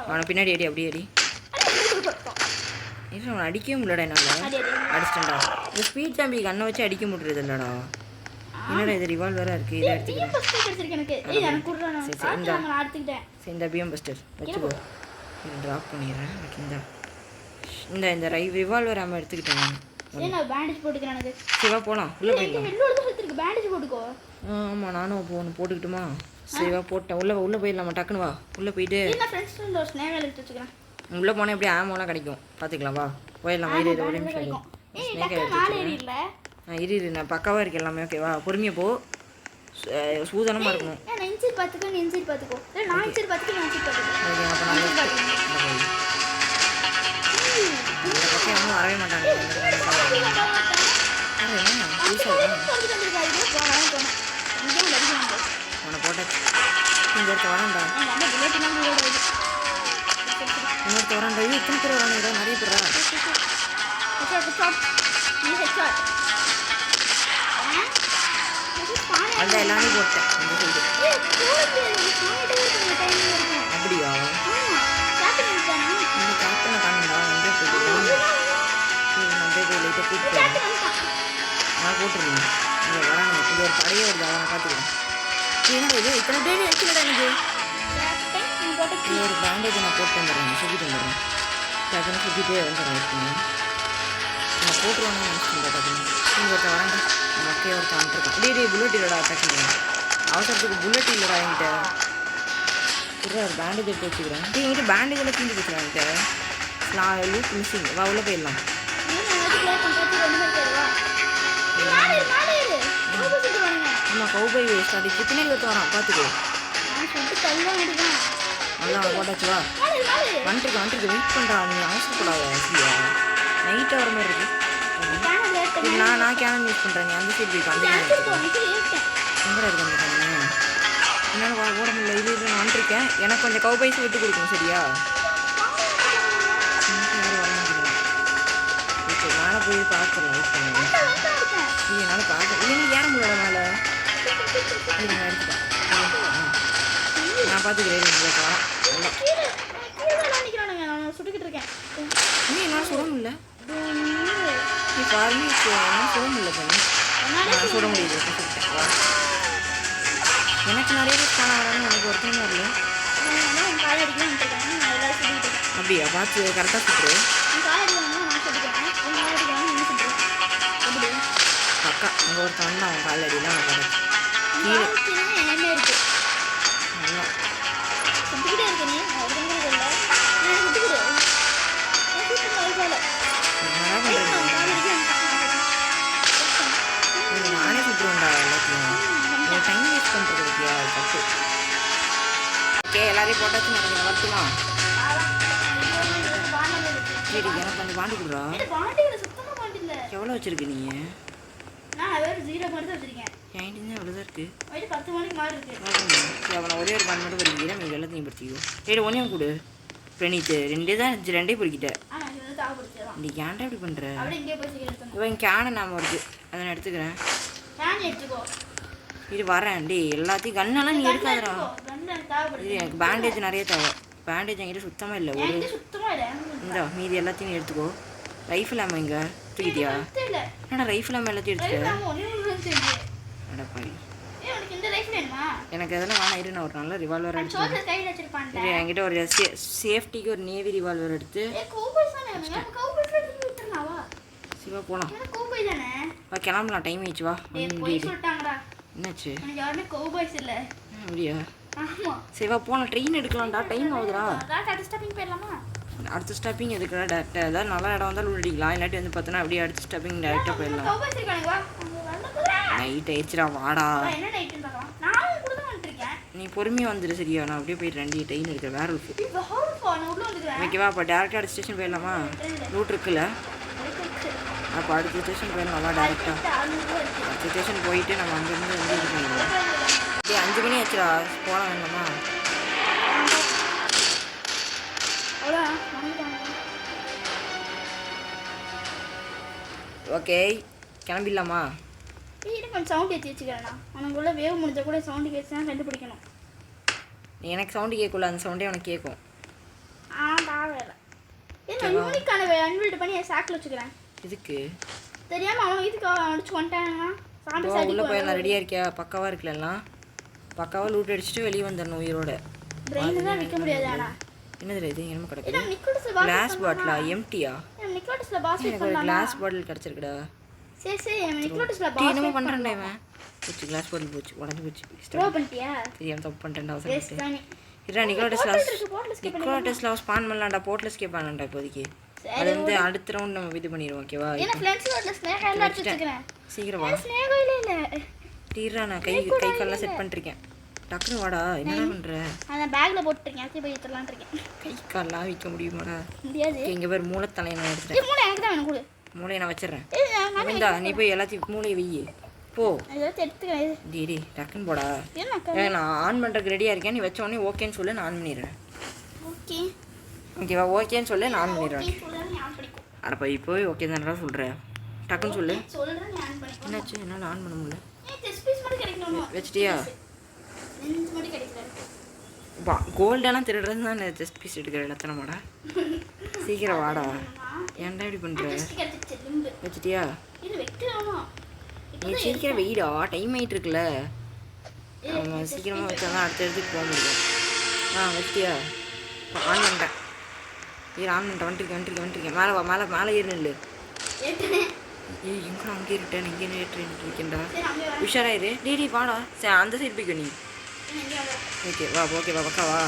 அவனை பின்னாடி அடி அப்படியே அடி இல்லை அவனை அடிக்கவே முடியலடா என்னால் அடிச்சிட்டேன்டா இந்த ஸ்பீட் ஜாம்பி கண்ணை வச்சு அடிக்க முடியறது இல்லைடா என்னடா இது ரிவால்வராக இருக்குது இதை எடுத்துக்கிறேன் இந்த பிஎம் பஸ்டர் வச்சுக்கோ ட்ராப் பண்ணிடுறேன் இந்த இந்த ரிவால்வர் ஆமாம் எடுத்துக்கிட்டேன் பேண்டேஜ் போட்டுக்கிறேன் எனக்கு சிவா போகலாம் உள்ளே போயிடலாம் பேண்டேஜ் போட்டுக்கோ ஆமாம் நானும் இப்போ ஒன்று போட்டுக்கிட்டுமா சிவா போட்டேன் உள்ளே போயிடலாமா டக்குன்னு வா உள்ளே போயிட்டு உள்ளே போனால் எப்படி ஆமோலாம் கிடைக்கும் பார்த்துக்கலாம் வா போயிடலாம் வயிறு ஒரு நிமிஷம் இரு நான் பக்காவாக இருக்கு எல்லாமே ஓகேவா பொறுமையாக போ சூதனமாக இருக்கணும். அப்போ நான் வரவே மாட்டாங்க உன்னை போட்டாச்சு இங்கே இருக்க வரான்டா இன்னொருத்த வரான்டா இது இத்தனை பேர் வரானுடா நிறைய பேரா அந்த எல்லாமே போட்டேன் இந்த சைடு அப்படியா இந்த காப்பில் காணுண்டா வந்து போயிட்டு லைட்டாக கூப்பிட்டு நான் போட்டுருந்தேன் இங்கே வராங்க இது ஒரு படையே வருது அவனை பார்த்துக்கிறேன் என்னடா இது இத்தனை பேர் வச்சுக்கடா எனக்கு ஒரு பேண்டேஜ் நான் போட்டு வந்துடுறேன் சுற்றிட்டு வந்துடுறேன் டக்குன்னு சுற்றிட்டே வந்துடுறேன் இருக்குங்க நான் போட்டுருவானு நினச்சிட்டேன் டக்குன்னு இங்கே ஒருத்த வராங்க மக்கே ஒருத்த வந்துருக்கான் டே புல்லட் இல்லைடா டக்குன்னு அவசரத்துக்கு புல்லட் இல்லைடா என்கிட்ட ஒரு பேண்டேஜ் எடுத்து வச்சுக்கிறேன் என்கிட்ட பேண்டேஜ் எல்லாம் தீந்து போச்சுடா என்கிட்ட நான் லூப் மிஸ்ஸிங் வா உள்ளே போயிடலாம் ஆமாம் கௌபாய் வேஸ்ட் அடி பின்னாடி ஒருத்த வரான் பார்த்துக்கோ நல்லா போட்டாச்சு வா வந்துருக்கு வெயிட் பண்ணுறா நீ அவசரப்படாத சரியா நைட்டாக வர மாதிரி இருக்கு நான் கேனன் யூஸ் பண்ணுறேன் நீ அந்த சைடு போய்க்கு அந்த எங்கே இருக்கு அந்த கேனு என்னால் ஓட முடியல இது நான் வந்துருக்கேன் எனக்கு கொஞ்சம் கௌபாய்ஸ் விட்டு கொடுக்கணும் சரியா யாரும் வர மாட்டேங்கிறேன் ஓகே மேலே போய் பார்த்துடலாம் வெயிட் பண்ணுவேன் நீ என்னால் பார்க்க இல்லை நீ ஏற முடியல மேலே நான் எடுத்துட்டேன் நான் பார்த்துக்கிறேன் உங்களுக்கு வரேன் நீ என்னால் சுட முடியல நீ பாருங்க என்னால் சுட முடியல பண்ணி நான் சுட முடியுது எனக்கு நிறைய பேர் காண வரான்னு எனக்கு ஒருத்தங்க வரல அப்படியா பார்த்து கரெக்டாக சுற்றுரு பக்கா அங்கே ஒருத்தன் வந்து அவன் கால் அடியெல்லாம் நான் கரெக்ட் கீழே நல்லா என்னடா பண்ணுறது? நானே சுற்றுவேன்டா எல்லாத்தையும். நீ டைம் வேஸ்ட் பண்ணுறது பற்றியா? அது தப்பு. ஓகே, எல்லாரையும் போட்டாச்சு. நினைக்கிறேன் வரட்டுமா? சரி, எனக்கு அந்த பாண்டு கொடுறா. எவ்வளோ வச்சிருக்கு நீ? என்கிட்ட எவ்வளோதான் இருக்குது. சரி, அவனை ஒரே ஒரு பாண்டு மட்டும் பொறிக்கிறேன். மீது எல்லாத்தையும் பொறிச்சிக்கோ. சரி, ஒன்றையும் கொடு. பிரணீத்து 2 தான் இருந்துச்சு, 2 பொறிக்கிட்டேன். நீ ஏன்டா இப்படி பண்ணுற? இவன் கேனை நாம இருக்கு, அதை நான் எடுத்துக்கிறேன். இது வரேன். டே எல்லாத்தையும் கண்ணெல்லாம் நீ எடுக்காதடா. இது எனக்கு பேண்டேஜ் நிறைய தேவை. பேண்டேஜ் என்கிட்ட சுத்தமாக இல்லை. ஒரு இந்த மீதி எல்லாத்தையும் நீ எடுத்துக்கோ. ரைஃபிள் ஆமாம் இங்கே தூக்கிட்டியா? என்னடா ரைஃபிள் ஆமாம் எல்லாத்தையும் எடுத்துட்டேன். அடப்பாடி, எனக்கு அதெல்லாம் வேணாம். இரு, நான் ஒரு நல்ல ரிவால்வர் எடுத்து என்கிட்ட ஒரு சேஃப்டிக்கு ஒரு நேவி ரிவால்வர் எடுத்து சிவா போகலாம். கிளம்பலாம், டைம் ஆயிடுச்சு. வா. என்னாச்சு? அப்படியா? சிவா போகலாம், ட்ரெயின் எடுக்கலாம்டா. டைம் ஆகுதுடா. அடுத்த ஸ்டாப்பிங் எதுக்குடா? டேரக்டாக ஏதாவது நல்ல இடம் வந்தாலும் உள்ளடிக்கலாம். இல்லாட்டி வந்து பார்த்தோன்னா அப்படியே அடுத்த ஸ்டாப்பிங் டேரெக்டாக போயிடலாம். நைட் ஆயிடுச்சுடா, வாடா. நீ பொறுமையாக வந்துடு சரியா? நான் அப்படியே போயிட்டு 2 ட்ரெயின் எடுக்கிறேன். வேற ஓகேவா? அப்போ டேரெக்டாக அடுத்த ஸ்டேஷன் போயிடலாமா? ரூட் இருக்குல்ல? அப்போ அடுத்த ஸ்டேஷன் போயிடலாமா? டேரெக்டாக அடுத்த ஸ்டேஷன் போயிட்டு நம்ம அங்கேருந்து வந்து இது பண்ணிடுவோம். அப்படியே 5 மணி ஆச்சுடா, போகலாம் வேண்டாமா? ஓகே, கிளம்பிடலாமா? கொஞ்சம் சவுண்ட் ஏற்றி வச்சுக்கிறேண்ணா. உனக்குள்ள வேவ் முடிஞ்ச கூட சவுண்டு கேட்டுச்சுன்னா கண்டுபிடிக்கணும். எனக்கு சவுண்டு கேட்கல, அந்த சவுண்டே உனக்கு கேட்கும். தேவையில்லை. ஏன்னா யூனிக்கான அன்பில்ட் பண்ணி என் சாக்கில் வச்சுக்கிறேன். இதுக்கு தெரியாமல் அவனுக்கு இதுக்கு அடிச்சு வந்துட்டாங்கன்னா உள்ளே போயிடலாம். ரெடியாக இருக்கியா? பக்காவாக இருக்குல்ல எல்லாம்? பக்காவாக லூட் அடிச்சுட்டு வெளியே வந்துடணும் உயிரோட. பிரெயின் தான் விற்க முடியாது. ஆனால் என்னது இது? என்ன கிடைக்குது? கிளாஸ் பாட்டிலா? எம்டியா? எனக்கு ஒரு கிளாஸ் பாட்டில் கிடச்சிருக்குடா. என்னமோ பண்ணுறேன்டா இவன். போச்சு, கிளாஸ் பாட்டில் போச்சு, உடஞ்சி போச்சு. தெரியாம தப்பு பண்ணிட்டேன்டா. அவசரம் இல்லை. Nicolas span பண்ணலாம்டா. போர்ட்லெஸ் கேட்பான்டா இப்போதைக்கு. அது வந்து அடுத்த ரவுண்ட் நம்ம இது பண்ணிடுவோம். ஓகேவா? சீக்கிரம் வா. டீரா, நான் கை கால்லாம் செட் பண்ணிருக்கேன். டக்குனு வாடா. என்ன பண்ற? அத பேக்ல போட்டுட்டேன். அப்படியே போய் எடுத்துறலாம்னு இருக்கேன். கை கால்லாம் வைக்க முடியுமாடா? முடியாது. இங்க பேர் மூளை தலையை நான் எடுத்துறேன். மூளை எனக்கு தான் கொடு. மூளையை நான் வச்சிரறேன். இந்தா நீ போய் எல்லாத்தையும் மூளையை வெயி. போ. எல்லாத்தையும் எடுத்துக்கிறேன். டேடி டக்குன்னு போடா. நான் ஆன் பண்றதுக்கு ரெடியா இருக்கேன். நீ வச்ச உடனே ஓகேன்னு சொல்லு, நான் ஆன் பண்ணிடுறேன். ஓகே. ஓகேவா? ஓகேன்னு சொல்லு, நான் ஆன் பண்ணிடுறேன். அட போய் போய் ஓகே தானடா சொல்றேன். டக்குன்னு சொல்லு. சொல்றேன், நீ ஆன் பண்ணிக்கோ. என்னாச்சு? என்னால ஆன் பண்ண முடியல. டெஸ்ட் பீஸ் மட்டும் கிடைக்கணும். வெச்சிட்டியா? மட்டும் கிடைக்கல. வா, கோல்டெல்லாம் திருடுறது தான் டெஸ்ட் பீஸ் எடுக்கிற இடத்தனமாடா. சீக்கிரம் வாடா. ஏன்டா இப்படி பண்ற? வச்சிட்டியா? நீ சீக்கிரம் வெயிடா, டைம் ஆகிட்டு இருக்குல்ல. நம்ம சீக்கிரமாக வச்சா தான் அடுத்த இடத்துக்கு போக முடியும். வச்சிட்டியா? ஆன் பண்ணிட்டேன். ஆன் பண்ணிட்டேன். வந்துருக்கேன். மேலே வா, மேலே ஏறி நில்லு. எங்கே அங்கே இருட்டேன், இங்கே இருக்கேன்டா. உஷாராயிரு. டேடி வாடா. சரி, அந்த சைடு போய்க்கோ நீ. ஓகேவா? பக்காவா?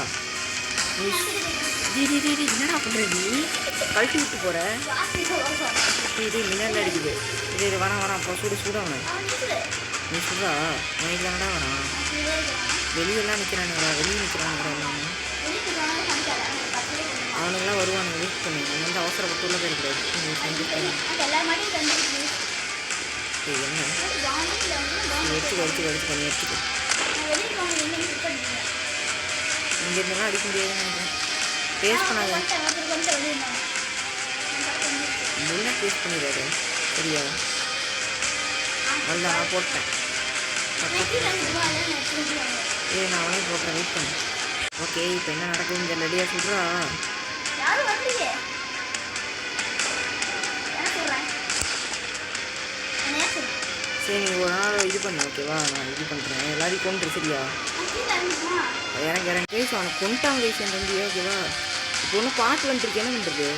டேடி என்னடா பண்ணுற நீ? கழட்டி விட்டு போகிற. இது மின்னல் அடிக்குது. இது வரான். அப்போ சுட அவனை. நீ சுடா. நைட் தானடா வரான். வெளியெல்லாம் நிற்கிறானுங்கடா. வெளியே நிற்கிறானுங்கடா. எல்லாமே அவனுங்களாம் வருவானுங்க. வெயிட் பண்ணி நம்ம வந்து அவசரப்பட்டு உள்ள போயிடக்கூடாது. என்ன எடுத்துக்கோ. இங்கேருந்தெல்லாம் அடிக்க முடியாதுன்னு நினைக்கிறேன். டேஸ்ட் பண்ணாத. முன்னே டேஸ்ட் பண்ணிடாது. சரியா? அதுதான் நான் போட்டேன். நான் அவனே போட்டேன். வெயிட் பண்ணு. ஓகே, இப்போ என்ன நடக்குது? இந்த ரெடியாக சொல்கிறா. சரி, நீ ஒரு நாள் இது பண்ணு. ஓகேவா? நான் இது பண்ணுறேன். எல்லாரையும் கொண்டு. சரியா? எனக்கு கைஸ் அவனை கொண்டாங்க கைஸ் என் தம்பி. ஓகேவா? இப்போ ஒன்றும் பாட்டு வந்துருக்கு. என்ன பண்ணுறது?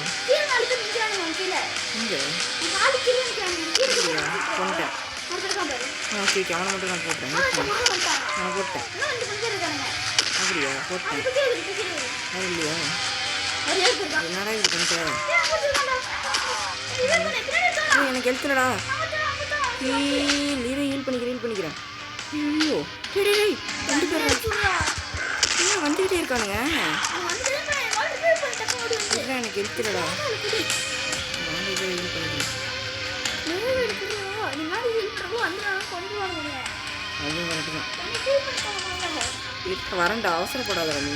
இங்கே கொண்டேன். ஓகே, அவனை மட்டும் நான் போட்டேன். நான் போட்டேன். அப்படியா? போட்டேன். அது இல்லையா? என்னடா இது பண்ணிட்டேன்? எனக்கு ஹெல்த்லடா ஹீல் பண்ணிக்கிறேன் ஐயோ டேய் ரெண்டு பேர் வந்துக்கிட்டே இருக்கானுங்க எனக்கு ஹெல்த்லடா ஹீல் பண்ணிக்கிறேன் அதுவும் கரெக்டு தான் வரண்டா அவசரப்படாத நீ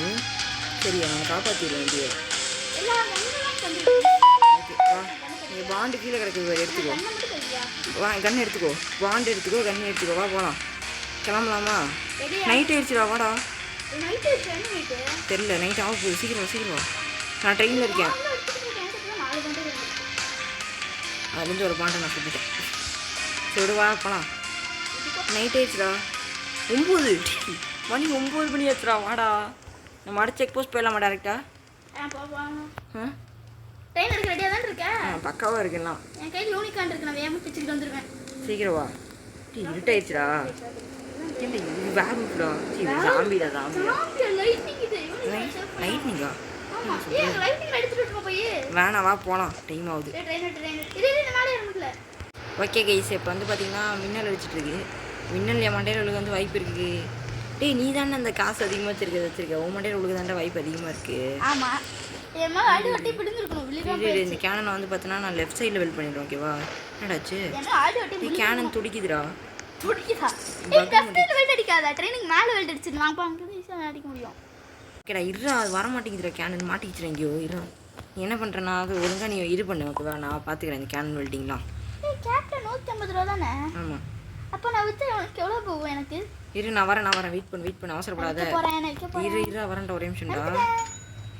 சரியா நான் காப்பாற்றிடுவேன் வண்டியை ஓகே வா நீங்கள் பாண்டு கீழே கிடக்குது எடுத்துக்கோ வா கன் எடுத்துக்கோ பாண்டு எடுத்துக்கோ கன் எடுத்துக்கோ வா போகலாம் கிளம்பலாமா நைட் ஆயிடுச்சுடா வாடா தெரில நைட் ஆக போகுது சீக்கிரம் வா நான் ட்ரெயினில் இருக்கேன் அதுலேருந்து ஒரு பாண்டை நான் சொல்லிட்டேன் சரி வா போகலாம் நைட் ஆயிடுச்சுடா 9 மணி 9 மணி ஆச்சுடா வாடா நம்ம அடுத்த செக் போஸ்ட் போயிடலாமா டேரெக்டா பக்காவாக இருக்குலாம் என் கையில் யூனிகான் இருக்கு நான் வேகமாக பிச்சுக்கிட்டு வந்துடுவேன் சீக்கிரம் வா இருட்டாயிடுச்சுடா இது வேகுடா சாம்பிடா லைட்னிங்கா வேணாம் வா போகலாம் டைம் ஆகுது ஓகே கைஸ் இப்போ வந்து பார்த்தீங்கன்னா மின்னல் அடிச்சிட்ருக்கு மின்னல் என் மண்டையில் உள்ள வந்து வாய்ப்பு இருக்குது டேய் நீ தானே அந்த காசு அதிகமாக வச்சிருக்க உன் மண்டையில் உள்ள தாண்டா வாய்ப்பு அதிகமாக இருக்குது இந்த கேனனை வந்து பார்த்தீங்கன்னா நான் லெஃப்ட் சைடில் வெல் பண்ணிடுறேன் ஓகேவா என்னடாச்சு கேனன் துடிக்குதுடா ஓகேடா இருறா அது வர மாட்டேங்குதுடா கேனன் மாட்டிக்கிச்சுறேன் எங்கேயோ இருறா நீ என்ன பண்ணுறேன்னா அது ஒழுங்காக நீ இது பண்ணு ஓகேவா நான் பார்த்துக்கிறேன் இந்த கேனன் வெல்டிங்லாம் கேப்டன் 150 ரூபா தானே ஆமாம் அப்போ நான் விற்று உனக்கு எவ்வளோ போகும் எனக்கு இரு நான் வரேன் வெயிட் பண்ணு அவசரப்படாத இரு வரேன்டா ஒரே நிமிஷம்டா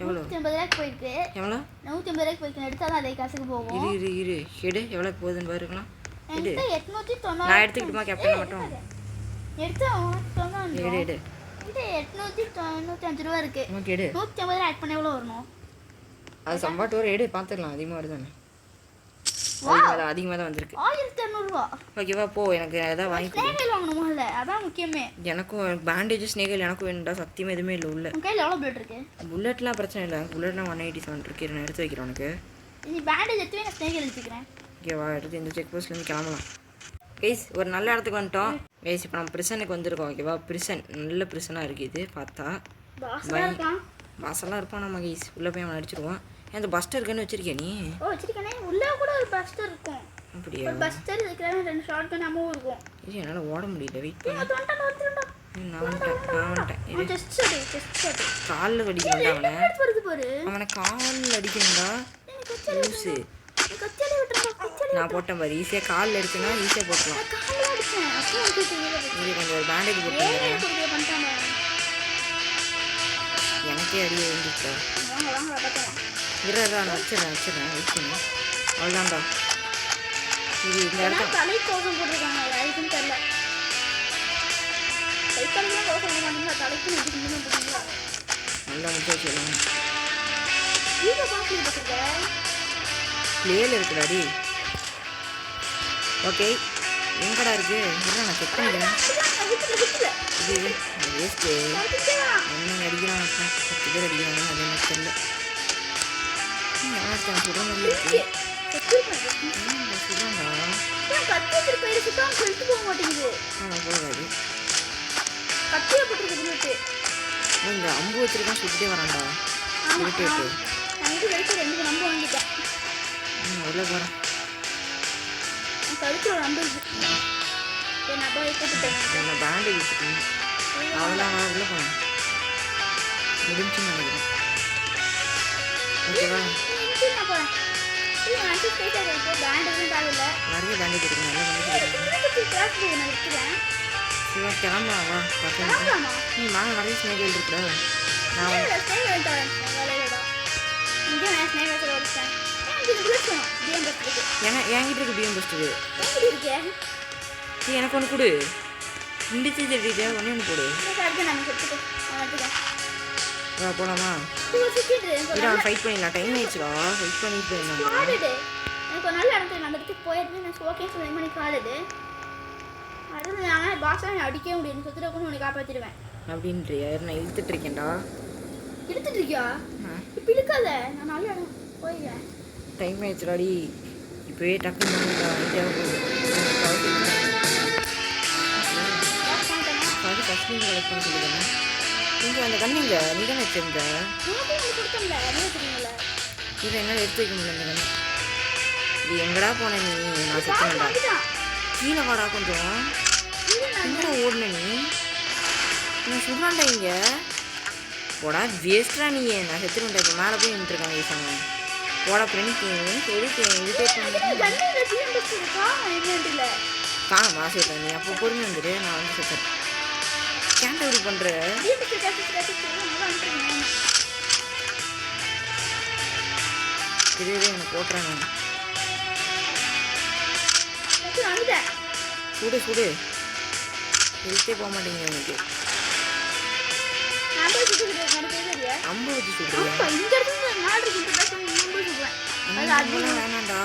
எவ்வளோ 150 ரூபாய்க்கு போயிருக்கு எவ்வளோ 150 ரூபாய்க்கு போயிருக்கு எடுத்தாலும் அதே காசுக்கு போகும் இரு எடு எவ்வளோ போகுதுன்னு பாருக்கலாம் எடு 890 நான் எடுத்துக்கிட்டுமா கேப்டன் மட்டும் எடுத்து எடு இது 895 ரூபா இருக்கு ஓகே எடு 150 ரூபா ஆட் பண்ண எவ்வளோ வரணும் அது சம்பாட்டு வர எடு பார்த்துக்கலாம் அதிகமாக வருதானே அதிகமாக தான் வந்திருக்கு 1200 ரூபா ஓகேவா போ எனக்கு எதாவது வாங்கி ஸ்னேகல் வாங்கணுமா இல்லை அதான் முக்கியமே எனக்கும் பேண்டேஜ் ஸ்னேகல் எனக்கும் வேணும்டா சத்தியமாக எதுவுமே இல்லை உள்ள உன் கையில் எவ்வளோ புல்லட் இருக்கு புல்லட்லாம் பிரச்சனை இல்லை புல்லட்லாம் 187 இருக்கு நான் எடுத்து வைக்கிறேன் உனக்கு நீ பேண்டேஜ் எடுத்து நான் ஸ்னேகல் எடுத்துக்கிறேன் ஓகேவா எடுத்து இந்த செக் போஸ்ட்லேருந்து கிளம்பலாம் கைஸ் ஒரு நல்ல இடத்துக்கு வந்துட்டோம் கைஸ் இப்போ நம்ம பிரிசனுக்கு வந்திருக்கோம் ஓகேவா பிரிசன் நல்ல பிரிசனாக இருக்குது இது பார்த்தா பாசெல்லாம் இருப்பான் நம்ம கைஸ் உள்ளே போய் அவன் அடிச்சிருவான் அந்த பஸ்டர் இருக்குன்னு வச்சிருக்கேன் நீ வச்சிருக்கேனே உள்ளே கூட ஒரு பஸ்டர் இருக்கும் அப்படியா ஒரு பஸ்டர் இருக்கிற ரெண்டு ஷார்ட் கன் அம்மாவும் இருக்கும் இது என்னால் ஓட முடியல வெயிட் பண்ணு நான் வந்துட்டேன் காலில் அடிக்கணும்டா அவனை காலில் அடிக்கணும்டா லூசு நான் போட்டேன் பாரு ஈஸியாக காலில் இருக்குன்னா ஈஸியாக போட்டலாம் இது கொஞ்சம் ஒரு பேண்டேஜ் போட்டு எனக்கே அடியே வந்துச்சா இருடா நான் வச்சிடறேன் வெயிட் பண்ணு அவ்வளோதான்டா இது இந்த இடத்துல தலைக்கோசம் போட்டிருக்காங்க யாருக்கும் தெரியல கைத்தலைலாம் கோசம் பண்ண மாட்டீங்களா தலைக்கு நல்லா முடிச்சு வச்சுக்கலாம் பார்த்துருக்க பிளேயில் இருக்குடாடி ஓகே எங்கடா இருக்கு இல்லை நான் செக் பண்ணிக்கிறேன் இது வேஸ்ட்டு என்ன அடிக்கிறான் 10 பேர் அடிக்கிறாங்க அது எனக்கு தெரியல யார்கிட்ட சொல்கிற மாதிரி இருக்கு சொல்லுவாங்க போகாது இந்த அம்பு வச்சிருக்கான் சுட்டுட்டே வரான்டா விட்டு உள்ள போகிறேன் என்ன பேண்டேஜ் வச்சுக்கணும் அவ்வளோதான் உள்ள போனேன் முடிஞ்சுன்னு நினைக்கிறேன் ஓகேவா நிறைய பேண்டேஜ் இருக்கு நல்ல பேண்டேஜ் சிவா கிளம்பலாம் வா பசங்க நீ வாங்க நிறைய ஸ்னேகல் இருக்குடா நான் என்கிட்ட இருக்கு பிஎம் பஸ்ட்டு எனக்கு ஒன்று கொடு இண்டிச்சு தெரியுது ஒன்று கொடு வா போகலாமா இல்லை ஃபைட் பண்ணிடலாம் டைம் ஆயிடுச்சுடா ஃபைட் பண்ணிட்டு போயிருந்தோம் எனக்கு ஒரு நல்ல இடத்துல அந்த இடத்துக்கு போயிட்டு நான் ஓகே சொல்லி மணி காடுது அடுத்து நான் பாஸாக அடிக்கவே முடியும் சுற்றுல கூட உனக்கு காப்பாற்றிடுவேன் அப்படின்றியா நான் இழுத்துட்டு இருக்கேன்டா இழுத்துட்டு இருக்கியா இப்போ இழுக்காத நான் நல்ல இடம் போயிடுவேன் டைம் ஆயிடுச்சுடாடி இப்போவே டக்குன்னு தேவைப்படுது அது கஷ்டம் கலெக்ட் பண்ண சொல்லுதுண்ணா கொஞ்சம் அந்த கண்ணு இங்கே நீ தானே வச்சிருந்த இதை என்னால் எடுத்து வைக்க முடியல அந்த கண்ணு இது எங்கடா போன நீ நான் செத்துவேன்டா கீழே வாடா கொஞ்சம் எங்கடா ஓடுன நான் சொல்கிறான்டா இங்கே போடா வேஸ்டா நீ நான் செத்துருவேன்டா இப்போ மேலே போய் நின்றுருக்காங்க ஈசாங்க போடா ஃப்ரெண்ட் எதுக்கு இரிட்டேட் பண்ணி காணமா சேர்த்தேன் நீ அப்போ பொறுமை வந்துடு நான் வந்து செத்தேன் கேன்டா இப்படி பண்ணுற தெரியுது எனக்கு போட்டுறேன் நான் சுடு சுடு ஹெல்த்தே போக மாட்டேங்குது எனக்கு 50 வச்சு சுடுறியா வேணாண்டா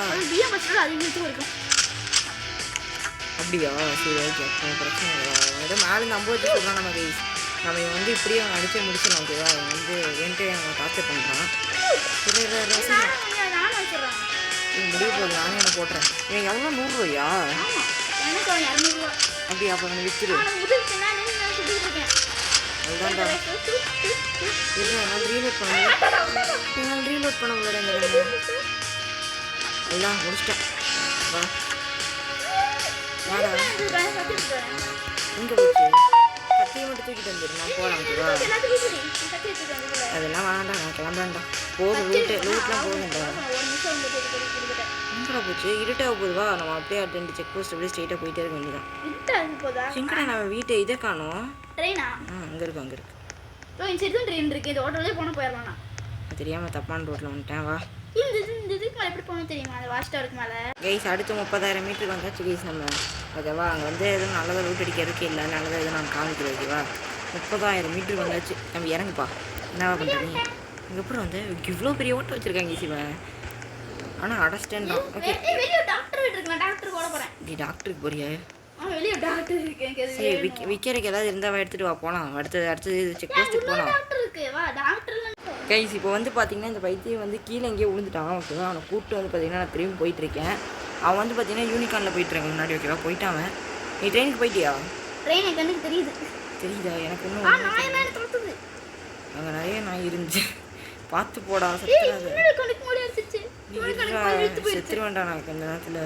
அப்படியா சரி ஓகே அப்போ பிரச்சனை இல்லை ஏதோ மேலே 50 வச்சு சொல்கிறான் நம்ம கைஸ் நம்ம இவன் வந்து இப்படியே அவன் அடிச்சே முடிச்சிடலாம் ஓகேவா அவன் வந்து என்கிட்ட அவன் டார்ச்சர் பண்ணுறான் சரி முடிய போகுது நானே என்ன போட்டுறேன் இவன் எவ்வளோ 100 ரூபாயா அப்படியா அப்போ நம்ம விற்றுரு அதுதான்டா இல்லை என்னால் ரீலோட் பண்ண என்னால் ரீலோட் பண்ண முடியல இந்த எல்லாம் முடிச்சிட்டேன் வா வாடா எங்கே போச்சு கத்தியை மட்டும் தூக்கிட்டு வந்துடு நான் போகலாம் ஓகேவா அதெல்லாம் வேண்டாம் நான் கிளம்புறேன்டா போதும் லூட்லாம் போதும்டா எங்கடா போச்சு இருட்டாக போகுதுவா நம்ம அப்படியே 2 செக் போஸ்ட் அப்படியே ஸ்ட்ரெயிட்டாக போயிட்டே இருக்க வேண்டியதான் எங்கடா நம்ம வீட்டை இதை காணோம் அங்கே இருக்கு அங்கே இருக்கு தெரியாமல் தப்பான ரோட்டில் வந்துட்டேன் வா கைஸ் அடுத்து 30,000 மீட்டருக்கு வந்தாச்சு கைஸ் நம்ம ஓகேவா அங்கே வந்து எதுவும் நல்லதாக ரூட் அடிக்கிறதுக்கு இல்லை நல்லதாக எதுவும் நான் காமிக்கிறேன் ஓகேவா 30,000 மீட்டருக்கு வந்தாச்சு நம்ம இறங்குப்பா என்னவா பண்ணுறீங்க இங்கே அப்புறம் வந்து இவ்வளோ பெரிய ஓட்டம் வச்சுருக்காங்க சிவன் ஆனால் அடஸ்டேன் தான் ஓகே நீ டாக்டருக்கு போறியா சரி விற்கிறதுக்கு ஏதாவது இருந்தால் எடுத்துகிட்டு வா போகலாம் அடுத்தது செக் போஸ்ட்டுக்கு போகலாம் கைஸ் இப்போ வந்து பார்த்தீங்கன்னா இந்த பைத்தியம் வந்து கீழே எங்கேயோ விழுந்துட்டான் ஓகேவா அவனை கூப்பிட்டு வந்து பார்த்தீங்கன்னா நான் திரும்பி போயிட்டுருக்கேன் அவன் வந்து பார்த்தீங்கன்னா யூனிகார்னில் போயிட்டுருக்கேன் முன்னாடி ஓகேவா போயிட்டான் நீ ட்ரெயினுக்கு போயிட்டியா தெரியுதா எனக்கு இன்னும் அங்கே நிறைய நாய் இருந்துச்சு பார்த்து போடா செத்துரு வேண்டாம் நான் கொஞ்ச நேரத்தில்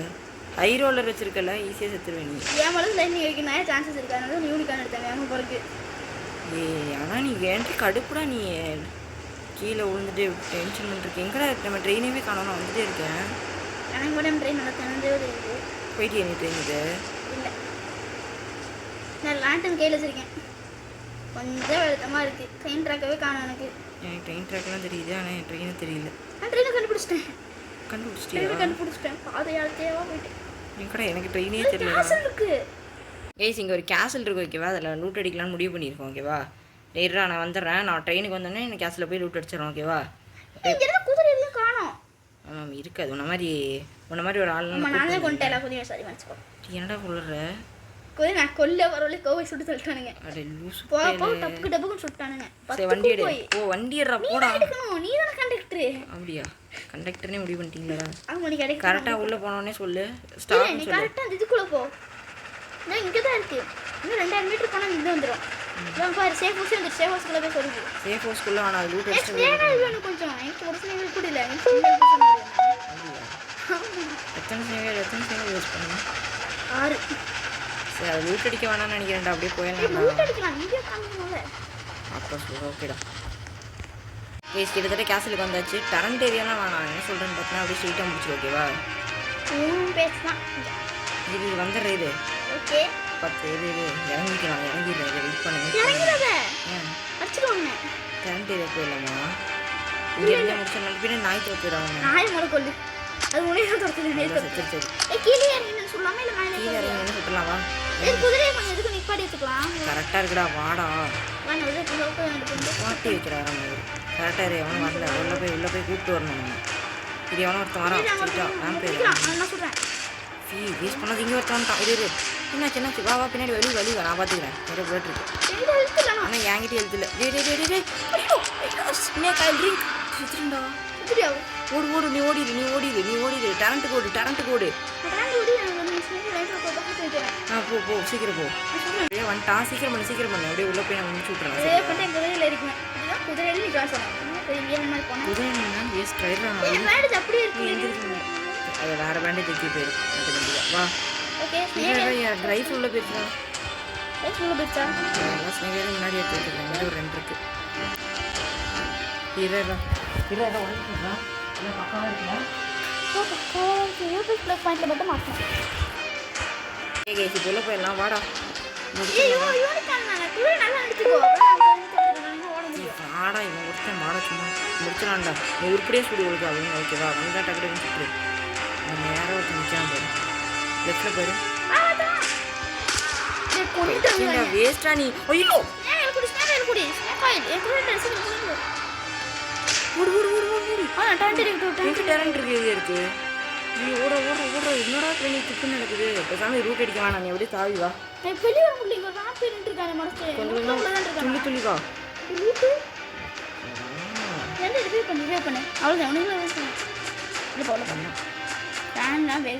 ஹை ரோலர் வச்சிருக்கல ஈஸியாக செத்துருவேன் நீ ஆனால் நீ என்கிட்ட கடுப்புடா நீ கீழே விழுந்துட்டு டென்ஷன் பண்ணிருக்கேன் எங்கடா நம்ம ட்ரெயினவே காணோம் நான் வந்துட்டே இருக்கேன் போயிட்டியா நீ ட்ரெயினுக்கு நான் லேண்டன் கையில் வச்சிருக்கேன் கொஞ்சம் அழுத்தமாக இருக்குது ட்ரெயின் ட்ராக்கவே காணும் எனக்கு ட்ரெயின் ட்ராக்லாம் தெரியுது ஆனால் என் ட்ரெயினே தெரியல நான் ட்ரெயினை கண்டுபிடிச்சிட்டேன் பாதையாளத்தேவா போயிட்டேன் எங்கடா எனக்கு ட்ரெயினே தெரியல கைஸ் இங்கே ஒரு கேசல் இருக்கு ஓகேவா அதில் லூட் அடிக்கலாம்னு முடிவு பண்ணியிருக்கோம் ஓகேவா நேரா நான் வந்துடுறேன் நான் ட்ரெயினுக்கு வந்தோடனே எனக்கு கேஸில் போய் லூட் அடிச்சிடறேன் ஓகேவா ஆமாம் இருக்காது உன்ன மாதிரி ஒரு ஆள் என்னடா சொல்லுற நான் கொல்ல வரவளே கோவை சுட்டு சொல்லிட்டானுங்க டப்புக்கு டப்புக்கு சுட்டானுங்க வண்டி எடு வண்டி எடுறா போடா நீ தானே கண்டக்டர் அப்படியா கண்டக்டர்னே முடிவு பண்ணிட்டீங்களா ஆமாம் கரெக்டாக உள்ளே போனோடனே சொல்லு ஸ்டாப் நீ கரெக்டாக இதுக்குள்ளே போ நான் இங்கே தான் இருக்கு இன்னும் 2000 மீட்டர் போனால் இங்கே வந்துடும் பாரு சேஃப் ஹவுஸ் வந்து சேஃப் ஹவுஸ்க்குள்ளே போய் சொல்லுது சேஃப் ஹவுஸ்க்குள்ளே ஆனால் லூட் அடிச்சு கொஞ்சம் எனக்கு ஒரு சில கூட இல்லை எத்தனை சேவை யூஸ் பண்ணுங்க 6 சரி அது லூட் அடிக்க வேணாம்னு நினைக்கிறேன்டா அப்படியே போயிடலாம் அப்போ சொல்லுங்கள் ஓகேடா ப்ளீஸ் கிட்டத்தட்ட கேசலுக்கு வந்தாச்சு டரண்ட் ஏரியாலாம் வேணாம் என்ன சொல்கிறேன்னு பார்த்தீங்கன்னா அப்படியே ஸ்ட்ரெயிட்டாக முடிச்சு ஓகேவா பேசலாம் இது வந்துடுற இது ஓகே 10 இறங்கிக்கலாம் இறங்கிடுறேன் வெயிட் பண்ணுங்க டரண்ட் ஏரியா போயிடலாமா இங்கே இருந்தால் முடிச்சோம் பின்ன நாய் தோத்துடுறாங்க நாய் முறை கொல்லு அது முனையாக தோற்றது சரி கீழே இறங்கினு சொல்லாமல் இல்லை மேலே கீழே இறங்கினு சுற்றலாமா குதிரையை கொஞ்சம் எதுக்கு நிப்பாட்டி வச்சுக்கலாம் கரெக்டாக இருக்குடா வாடா பாட்டி வைக்கிறாரா மாதிரி கரெக்டாக இரு எவனும் வரல உள்ளே போய் கூப்பிட்டு வரணும் நம்ம இது எவனோ ஒருத்தன் வரான் சரிட்டா நான் சொல்கிறேன் யூஸ் பண்ணது இங்கே ஒருத்தன் வந்துட்டான் இரு என்னாச்சு வா பின்னாடி வலி நான் பார்த்துக்கிறேன் நிறைய போயிட்டு இருக்கு ஆனால் என்கிட்ட எழுத்துல ட்ரிங்க் முடிச்சிட்டியா? ஓடு ஓடு நீ ஓடிடு டரண்ட் கோடு அதான் ஓடி நான் வந்து ஸ்னேக் லைட் போட்டு பார்த்துட்டேன். போ சீக்கிரம் போ. அப்படியே வந்துட்டான். சீக்கிரம் பண்ணு அப்படியே உள்ள போய் நான் முடிச்சு விட்டுறேன். அதே பண்ணி குதிரையில இருக்கேன். இதுதான் குதிரையில நிக்க சொன்னேன். பெரிய மாதிரி போனா குதிரை வேஸ்ட் ட்ரைடர் பேண்டேஜ் அப்படியே இருக்கு. அது வேற பேண்டேஜ் வச்சு போயிரு. வா ஓகே ஸ்னேக் ரைஃபிள் உள்ள போயிடுறா. ரைஃபிள் உள்ள போயிடுச்சா? ஸ்னேக் முன்னாடி எடுத்து வச்சிருக்கேன். இங்க ஒரு 2 இருக்கு. இரடா ஓடிடுறா. இல்ல பக்கவா இருக்கா? யூடியூப் ப்ளஸ் பாயிண்ட்ல மட்டும் மாட்டேன். ஏய் गाइस உள்ள போயிடலாம் வாடா. ஐயோ யூனிகான் நான் குதிரை நல்லா அடிச்சுக்கோ. வாடா இவன் ஒருத்தன் வாடா சும்மா முடிச்சலாம்டா. நீ உருப்படியே சுடி ஒழுக்கா அவங்க ஓகேவா? வந்தா டக்கு சுட்டு. நான் நேரா வந்து நிக்காம பாரு. லெஃப்ட்ல பாரு. ஏய் கொண்டா வேஸ்டா நீ. ஐயோ ஏய் எனக்கு குடி ஸ்னேக் ஆயில் எனக்கு ட்ரெஸ் இருக்கு. ஓடு. டேரண்ட் இருக்கு. நீ ஓட என்னடா ட்ரெயினிங் திக்கு நடக்குது. பேசாம ரூட் அடிக்க வேணாம். நீ அப்படியே தாவி வா. நான் வெளிய வர முடியல. ஒரு ராப் நின்னு இருக்கானே மனசே. கொஞ்சம் துள்ளி வா. ரூட் என்ன ரிவ்யூ பண்ணு. அவ்வளவுதான் உனக்கு வேணும். இது போல பண்ணு. நான் வேக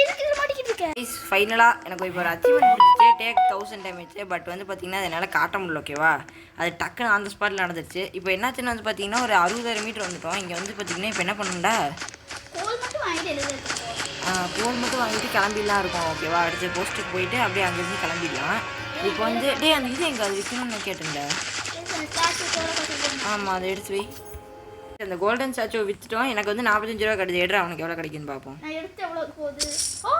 இதுக்கு மாட்டிக்கிட்டு இருக்கேன். ஃபைனலா எனக்கு இப்போ ஒரு அச்சீவ்மெண்ட் முடிஞ்சிச்சு. Take 1000 damage. பட் வந்து பார்த்தீங்கன்னா அது என்னால் காட்ட முடியல ஓகேவா? அது டக்குன்னு ஆன் த ஸ்பாட்டில் நடந்துருச்சு. இப்போ என்னாச்சுன்னு வந்து பார்த்தீங்கன்னா ஒரு 60,000 மீட்டர் வந்துட்டோம். இங்கே வந்து பார்த்தீங்கன்னா இப்போ என்ன பண்ணணும்டா கோல் மட்டும் வாங்கிட்டு கிளம்பிடலாம் இருக்கும் ஓகேவா? அடுத்த போஸ்ட்டுக்கு போயிட்டு அப்படியே அங்கேருந்து கிளம்பிடலாம். இப்போ வந்து டே அந்த இது எங்கே அது விற்கணும்னு நான் கேட்டேன்டா. ஆமாம் அதை எடுத்து வை. அந்த கோல்டன் ஸ்டாச்சுவை விற்றுட்டோம். எனக்கு வந்து 45 ரூபா கிடையாது. எடுறா அவனுக்கு எவ்வளோ கிடைக்குன்னு பார்ப்போம். நான் எடுத்து எவ்வளோ போகுது? ஓ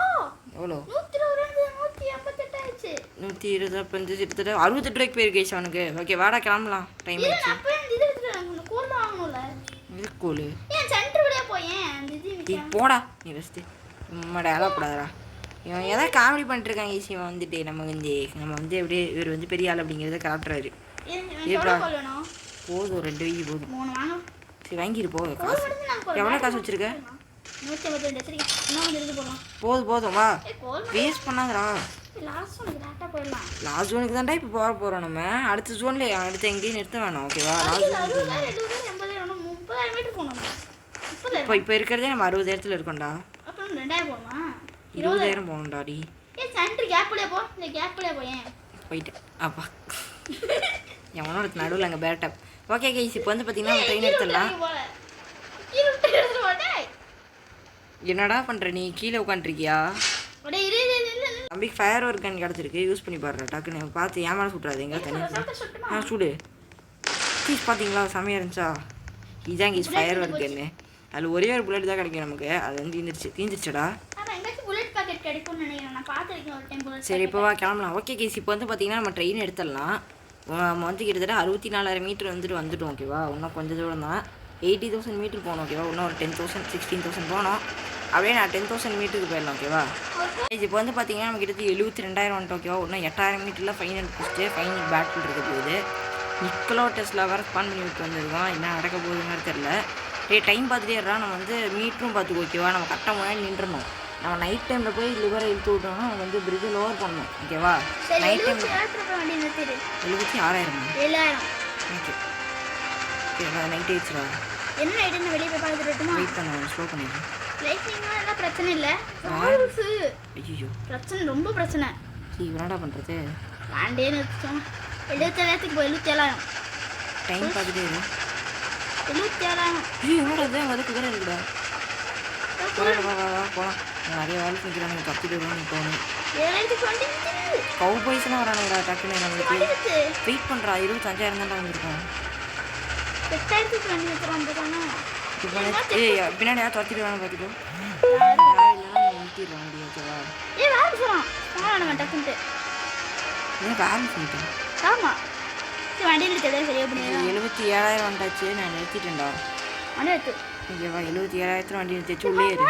எவ்வளோ? 128 ஆயிடுச்சு. 125 கிட்டத்தட்ட 68 ரூபாய்க்கு போயிருக்கு அவனுக்கு. ஓகே வாடா கிளம்பலாம். டைம் ஆயிடுச்சு. கோல் நீ போடா நீ ஃபஸ்ட்டு சும்மா டயலாக் கூடாதா? இவன் எதாவது காமெடி பண்ணிட்டு இருக்காங்க. ஈஸியாக வந்துட்டு நம்ம வந்து எப்படியே இவர் வந்து பெரிய ஆள் அப்படிங்கிறத காட்டுறாரு. போதும் 2 வைக்கி போதும். சரி வாங்கிட்டு போ. காசு எவ்வளோ காசு வச்சிருக்க? போதும் வா வேஸ்ட் பண்ணாதடா. லாஸ்ட் ஜோனுக்கு தான்டா இப்போ போகிறோம் நம்ம. அடுத்த ஜோனில் அடுத்து எங்கேயும் நிறுத்த வேணாம் ஓகேவா? இப்போ இருக்கிறதே நம்ம 60,000 இருக்கோம்டா. 20,000 போகணும்டாடி. போயிட்டேன் அப்பா எவனோட நடுவில் அங்கே பேட்டப். ஓகே கைஸ் இப்போ வந்து பார்த்தீங்கன்னா ட்ரெயின் எடுத்துடலாம். என்னடா பண்ணுற நீ? கீழே உட்காந்துருக்கியா? தம்பிக்கு ஃபயர் ஒர்க் கன் கிடச்சிருக்கு. யூஸ் பண்ணி பாடுறா டக்குன்னு. பார்த்து ஏமாற சுட்டுறாது. எங்கே தண்ணி சுடு. கீஸ் பார்த்தீங்களா செமையாக இருந்துச்சா? இதுதான் கீஸ் ஃபயர் ஒர்க் கன்னு. அதில் ஒரே ஒரு புல்லட் தான் கிடைக்கும் நமக்கு. அது வந்து தீந்துருச்சுடா. சரி இப்போ வா கிளம்பலாம். ஓகே கேஸ் இப்போ வந்து பார்த்தீங்கன்னா நம்ம ட்ரெயின் எடுத்துடலாம். நம்ம வந்து கிட்டத்தட்ட 64,000 மீட்டர் வந்துட்டோம் ஓகேவா? இன்னும் கொஞ்சம் தூரம் தான். 80,000 மீட்டர் போகணும் ஓகேவா? இன்னும் ஒரு 10,000 16,000 போனோம். அப்படியே நான் 10,000 மீட்டருக்கு போயிடலாம் ஓகேவா? இப்போ வந்து பார்த்தீங்கன்னா நம்ம கிட்டத்தட்ட 72,000 வந்துட்டு ஓகேவா? இன்னும் 8,000 மீட்டரில் ஃபைனல் ஃபைனல் பேட்டில் இருக்க போகுது. நிக்கலோ டெஸ்லா வேறு ஸ்பான் பண்ணி விட்டு வந்திருக்கோம். என்ன நடக்க போகுதுன்னு தெரியல. டைம் பார்த்துட்டே இருறா. நம்ம வந்து மீட்டரும் பார்த்துக்கோ ஓகேவா? நம்ம கரெக்டாக முன்னாடி நின்றுணும். நம்ம நைட் டைமில் போய் லிவரை இழுத்து விட்டோம்னா நம்ம வந்து பிரிட்ஜை லோவர் பண்ணணும் ஓகேவா? Night time 76,000 okay okay night ஆயிடுச்சுடா. என்ன நைட்டு வெளியே போய் பார்த்துட்டுமா? வெயிட் பண்ண ஸ்லோ பண்ணிடுறேன். லைட்டிங்லாம் பிரச்சனை இல்லை. ஐயோ பிரச்சனை ரொம்ப பிரச்சனை. சரி என்னடா பண்ணுறது? வாண்டேன்னு வச்சோம். 77,000 போய் 77,000 டைம் பார்த்துட்டே இரு. 77,000 ஐயோ என்னடா இது? அதுக்கு வேறு இருக்குடா. போகலாம். நிறைய வேலை செஞ்சுக்கிறானுங்க. கத்திட்டு போகணும். கவு பாய்ஸ்லாம் வரானுங்கடா டக்குன்னு. நம்மளுக்கு வெயிட் பண்ணுறா. 25,000 தான்டா வந்துருக்கோம். ஏய் பின்னாடி யாரும் துரத்திட்டு வேணும் பார்த்துக்கோ. நிறுத்திடுறான் முடியும் ஓகேவா? ஏன் வேலை டக்குன்ட்டு ஏன் வேலை சொல்லிட்டேன். ஆமாம் வண்டியில் சரியாக பண்ணி 77,000 வந்தாச்சு. நான் நிறுத்திட்டேன்டா. வண்டி எடுத்து ஓகேவா? 77,000 வண்டி நிறுத்திச்சு. உள்ளே இரு.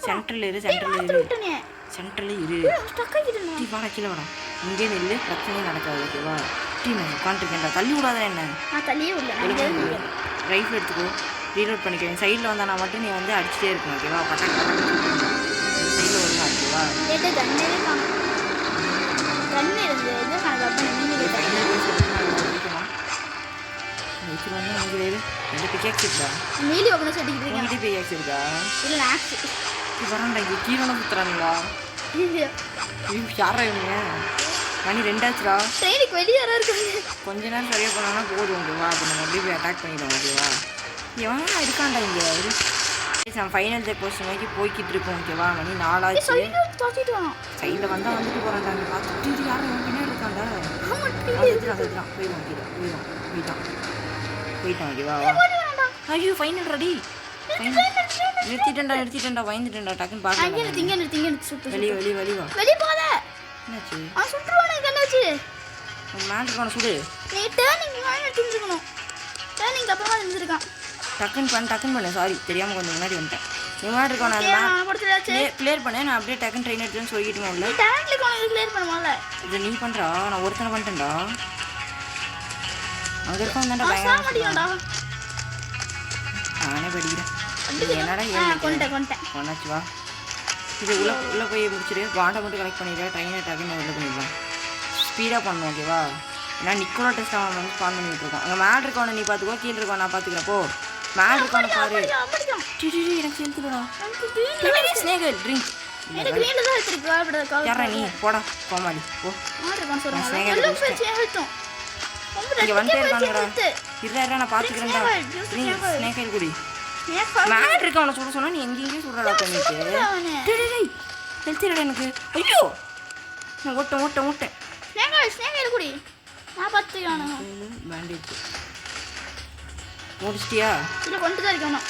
சென்ட்ரல் இரு. வாடா கீழே வாடா. இங்கே நெல்லு பிரச்சனையே நடக்காது ஓகேவா? நான் உட்காந்துருக்கேன்டா. தள்ளி விடாத என்ன? ரைஃபிள் எடுத்துக்கோ. ரீலோட் பண்ணிக்கிறேன். சைடில் வந்தால் நான் மட்டும் நீ வந்து அடிச்சுட்டே இருக்கணும் ஓகேவா? பட்டாக்கு சைடில் வருமா ஓகேவா? முடிச்சிருவாங்க நமக்கு வேறு 2 பிகேக்ஸ் இருக்கா மீலி ஓப்பன் செட்டிக்கிட்டு இருக்கேன் உங்ககிட்ட பிகேக்ஸ் இருக்கா இல்லை ஆக்ஸ் வரண்டா இங்கே கீழே சுற்றுறானுங்களா யாரா இவங்க மணி 2 ஆச்சுடா ட்ரெயினுக்கு வெளியே யாராவது இருக்காங்க கொஞ்ச நேரம் சரியாக போனாங்கன்னா போதும் ஓகேவா அப்போ நம்ம அப்படியே போய் அட்டாக் பண்ணிடுவோம் ஓகேவா எவனா இருக்காண்டா இங்கே நம்ம ஃபைனல் டே போஸ்ட் நோக்கி போய்கிட்டு இருக்கோம் ஓகேவா மணி 4 ஆச்சு சைடில் வந்தால் வந்துட்டு போகிறான்டா அங்கே பார்த்துட்டு யாரும் பின்னாடி இருக்காண்டா அதுதான் போயிட்டான் ஓகேவா ஐயோ ஃபைனல் ரெடி நிறுத்திட்டேன்டா பயந்துட்டேன்டா டக்குன்னு பார்க்க வெளியே வா என்னாச்சு மேலே இருக்கான சுடு டக்குன்னு பண்ணு சாரி தெரியாமல் கொஞ்சம் முன்னாடி வந்துட்டேன் நீ முன்னாடி இருக்கான கிளியர் பண்ணேன் நான் அப்படியே டக்குன்னு ட்ரெயின் எடுத்துன்னு சொல்லிட்டுமா இல்லை இதை நீ பண்ணுறா நான் ஒருத்தனை பண்ணிட்டேன்டா அங்கே இருக்கவன் தான்டா பயங்கர நானே படிக்கிறேன் என்னடா கொண்டாச்சு வா இது உள்ளே போய் முடிச்சிடு பாண்டை மட்டும் கலெக்ட் பண்ணிடுறேன் ட்ரெயினை டக்குன்னு உள்ளே பண்ணிடலாம் ஸ்பீடாக பண்ணணும் ஓகேவா ஏன்னா நிக்கோலா டெஸ்ட் அவன் வந்து ஸ்பான் பண்ணிட்டு இருக்கோம் அங்கே மேலே இருக்கவனை நீ பார்த்துக்கோ கீழே இருக்கவன் நான் பார்த்துக்கிறப்போ மேலே இருக்கவனை பாரு எனக்கு எழுத்துடா ஸ்னேகல் ட்ரிங்க் யாரா நீ போடா கோமாளி போ இங்கே வந்துட்டே இருக்கானுங்கடா இருடா நான் பார்த்துக்கிறேன்டா நீ ஸ்னேகல் குடி மேலே இருக்கவனை சுட சொன்னா நீ எங்கேயும் சுடுறா பண்ணிட்டு எழுத்திடா எனக்கு ஐயோ நான் ஓட்டேன் குடி நான் பார்த்துக்கணும் பேண்டேஜ் முடிச்சிட்டியா இல்லை கொண்டு தான் இருக்கணும்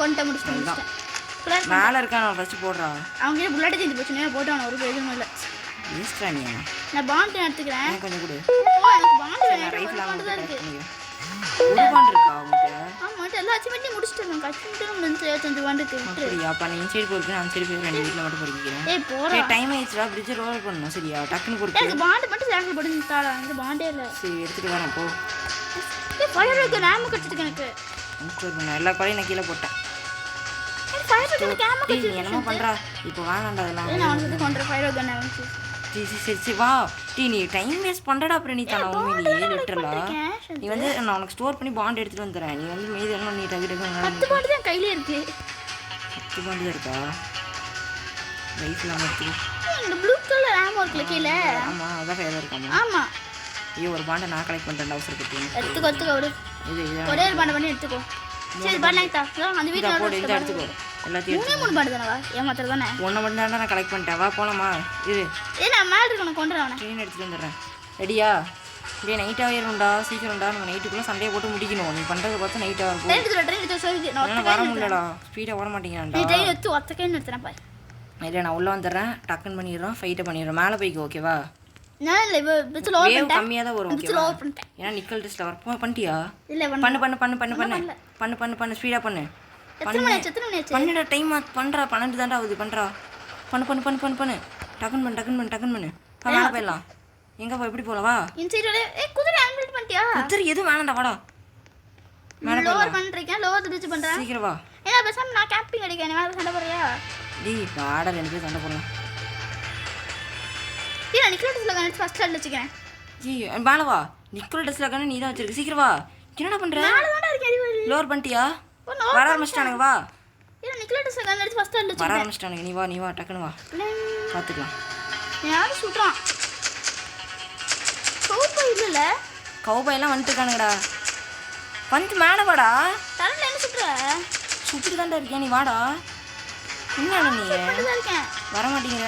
கொண்டு முடிச்சிட்டேன் மேலே இருக்கான் ஃபஸ்ட்டு போடுறா அவங்க புல்லட்டை சேர்ந்து போச்சுன்னா போட்டான் ஒரு பேரும் இல்லை வேஸ்ட்ரா நீ நான் பாண்ட் எடுத்துக்கிறேன் கொஞ்சம் கொடு எனக்கு பாண்ட் ரைஃபிள் தான் இருக்கு ஒரு பாண்ட் இருக்கா அவங்ககிட்ட ஆமாம் எல்லா அச்சீவ்மெண்ட்டையும் முடிச்சிட்டேன் கஷ்டம்ட்டு முடிஞ்சு 25 பாண்டுக்கு அப்படியா அப்போ நீ சைடு போயிருக்கு நான் சைடு போய் 2 வீட்டில் மட்டும் படிக்கிறேன் போகிறேன் டைம் ஆயிடுச்சுடா பிரிட்ஜை ரோல் பண்ணணும் சரியா டக்குன்னு கொடுத்து எனக்கு பாண்டு மட்டும் சேக்கில் போட்டு தாடா எனக்கு பாண்டே இல்லை சரி எடுத்துகிட்டு வரேன் போ ஃபயர் இருக்கு ரேம் கிடச்சிருக்கு எனக்கு எல்லா காலையும் நான் கீழே போட்டேன் நீ என்னமோ பண்ணுறா இப்போ வேணாண்டா அதெல்லாம் சரி வா நீ டைம் வேஸ்ட் பண்ணுறடா அப்புறம் நீ தானே உண்மையிலேயே லிட்டரலா நீ வந்து நான் உனக்கு ஸ்டோர் பண்ணி பாண்ட் எடுத்துகிட்டு வந்துடுறேன் நீ வந்து மீது எல்லாம் நீ டக்கு 10 பாண்டு தான் கையிலே இருக்கு 10 பாண்டு தான் இருக்கா ரைஃபிள் ஆமாம் எடுத்துக்கோ இந்த ப்ளூ கலர் ஆமோ இருக்குல்ல கீழே ஆமாம் அதான் ஃபேவர் இருக்காமா ஆமாம் ஐயோ ஒரு பாண்டை நான் கலெக்ட் பண்ணுறேன் அவசரப்பட்டு எடுத்துக்கோ விடு ஒரே ஒரு பாண்டை பண்ணி எடுத்துக்கோ சரி பாண்டாய்த்தா அந்த வீட்டில் போடு இதை எடுத்துக்கோ எல்லாத்தையும் 3 பாண்டு தானவா ஏமாத்திர தானே ஒன்றை மட்டும் தான் நான் கலெக்ட் பண்ணிட்டேன் வா போகலாமா இது நான் மேலே இருக்கணும் கொண்டு வரேன் ட்ரெயின் எடுத்துகிட்டு வந்துடுறேன் ரெடியா இப்படியே நைட்டாக ஏறும்டா சீக்கிரம்டா நம்ம நைட்டுக்குள்ளே சண்டையை போட்டு முடிக்கணும் நீ பண்ணுறதை பார்த்தா நைட்டாக இருக்கும் வர முடியலடா ஸ்பீடாக ஓட மாட்டேங்கிறான்டா இல்லை நான் உள்ளே வந்துடுறேன் டக்குன்னு பண்ணிடுறோம் ஃபைட்டை பண்ணிடுறோம் மேலே போய்க்கு ஓகேவா வேவ் கம்மியாக தான் வரும் ஓகேவா ஏன்னா நிக்கல் டெஸ்ட்டில் வர பண்ணிட்டியா பண்ணு ஸ்பீடாக பண்ணுடா டைம் பண்ணுறா 12 தான்டா ஆகுது பண்ணுறா பண்ணு டக்குன்னு பண்ணு மேலே போயிடலாம் எங்கே போ எப்படி போகலாம் வா குதிரை எதுவும் வேணாண்டா வாடா சீக்கிரம் வா டீ வாடா 2 பேர் சண்டை போடலாம் வா நிக்கல் டெஸ்ட்ல இருக்கானே நீ தான் வச்சிருக்க சீக்கிரம் வா என்னடா பண்ற லோவர் பண்ணிட்டியா வர ஆரம்பிச்சிட்டானுங்க வா வர ஆரம்பிச்சிட்டானுங்க நீ வா டக்குன்னு வா பார்த்துக்கலாம் கௌபாயெல்லாம் வந்துட்டுருக்கானுங்கடா வந்து மேலே வாடா சுட்டுட்டு தான்டா இருக்கேன் நீ வாடா என்ன நீ வர மாட்டேங்கிற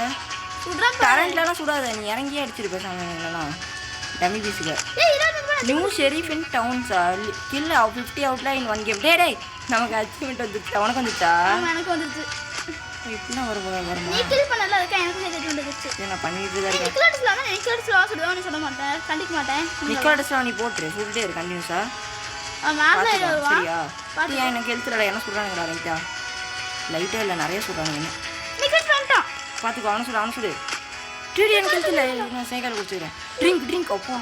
கரண்ட்லாம் சுடாத நீ இறங்கியே அடிச்சிருப்ப சாமிலாம் டம்மி பீஸுக்கு நியூ ஷெரீஃப் இன் டவுன்ஸா கில் 50 அவுட்ல இன் 1 கேம் டே நமக்கு அச்சீவ்மெண்ட் வந்துருச்சு உனக்கு வந்துச்சா இப்படின்னா வருமா நான் பண்ணிட்டு தான் இருக்கேன் நிக்கோலா நீ போட்டுரு சுட்டுட்டே இரு கண்டினியூஸா சரியா ஏன் எனக்கு எழுத்துடா என்ன சொல்கிறானுங்கடா லைட்டாக இல்லை நிறைய சொல்கிறாங்க என்ன பார்த்துக்கோ அவனை சுடு டிடி எனக்கு எழுத்துல நான் சைக்கிள் குடிச்சுக்கிறேன் ட்ரிங்க் அப்போ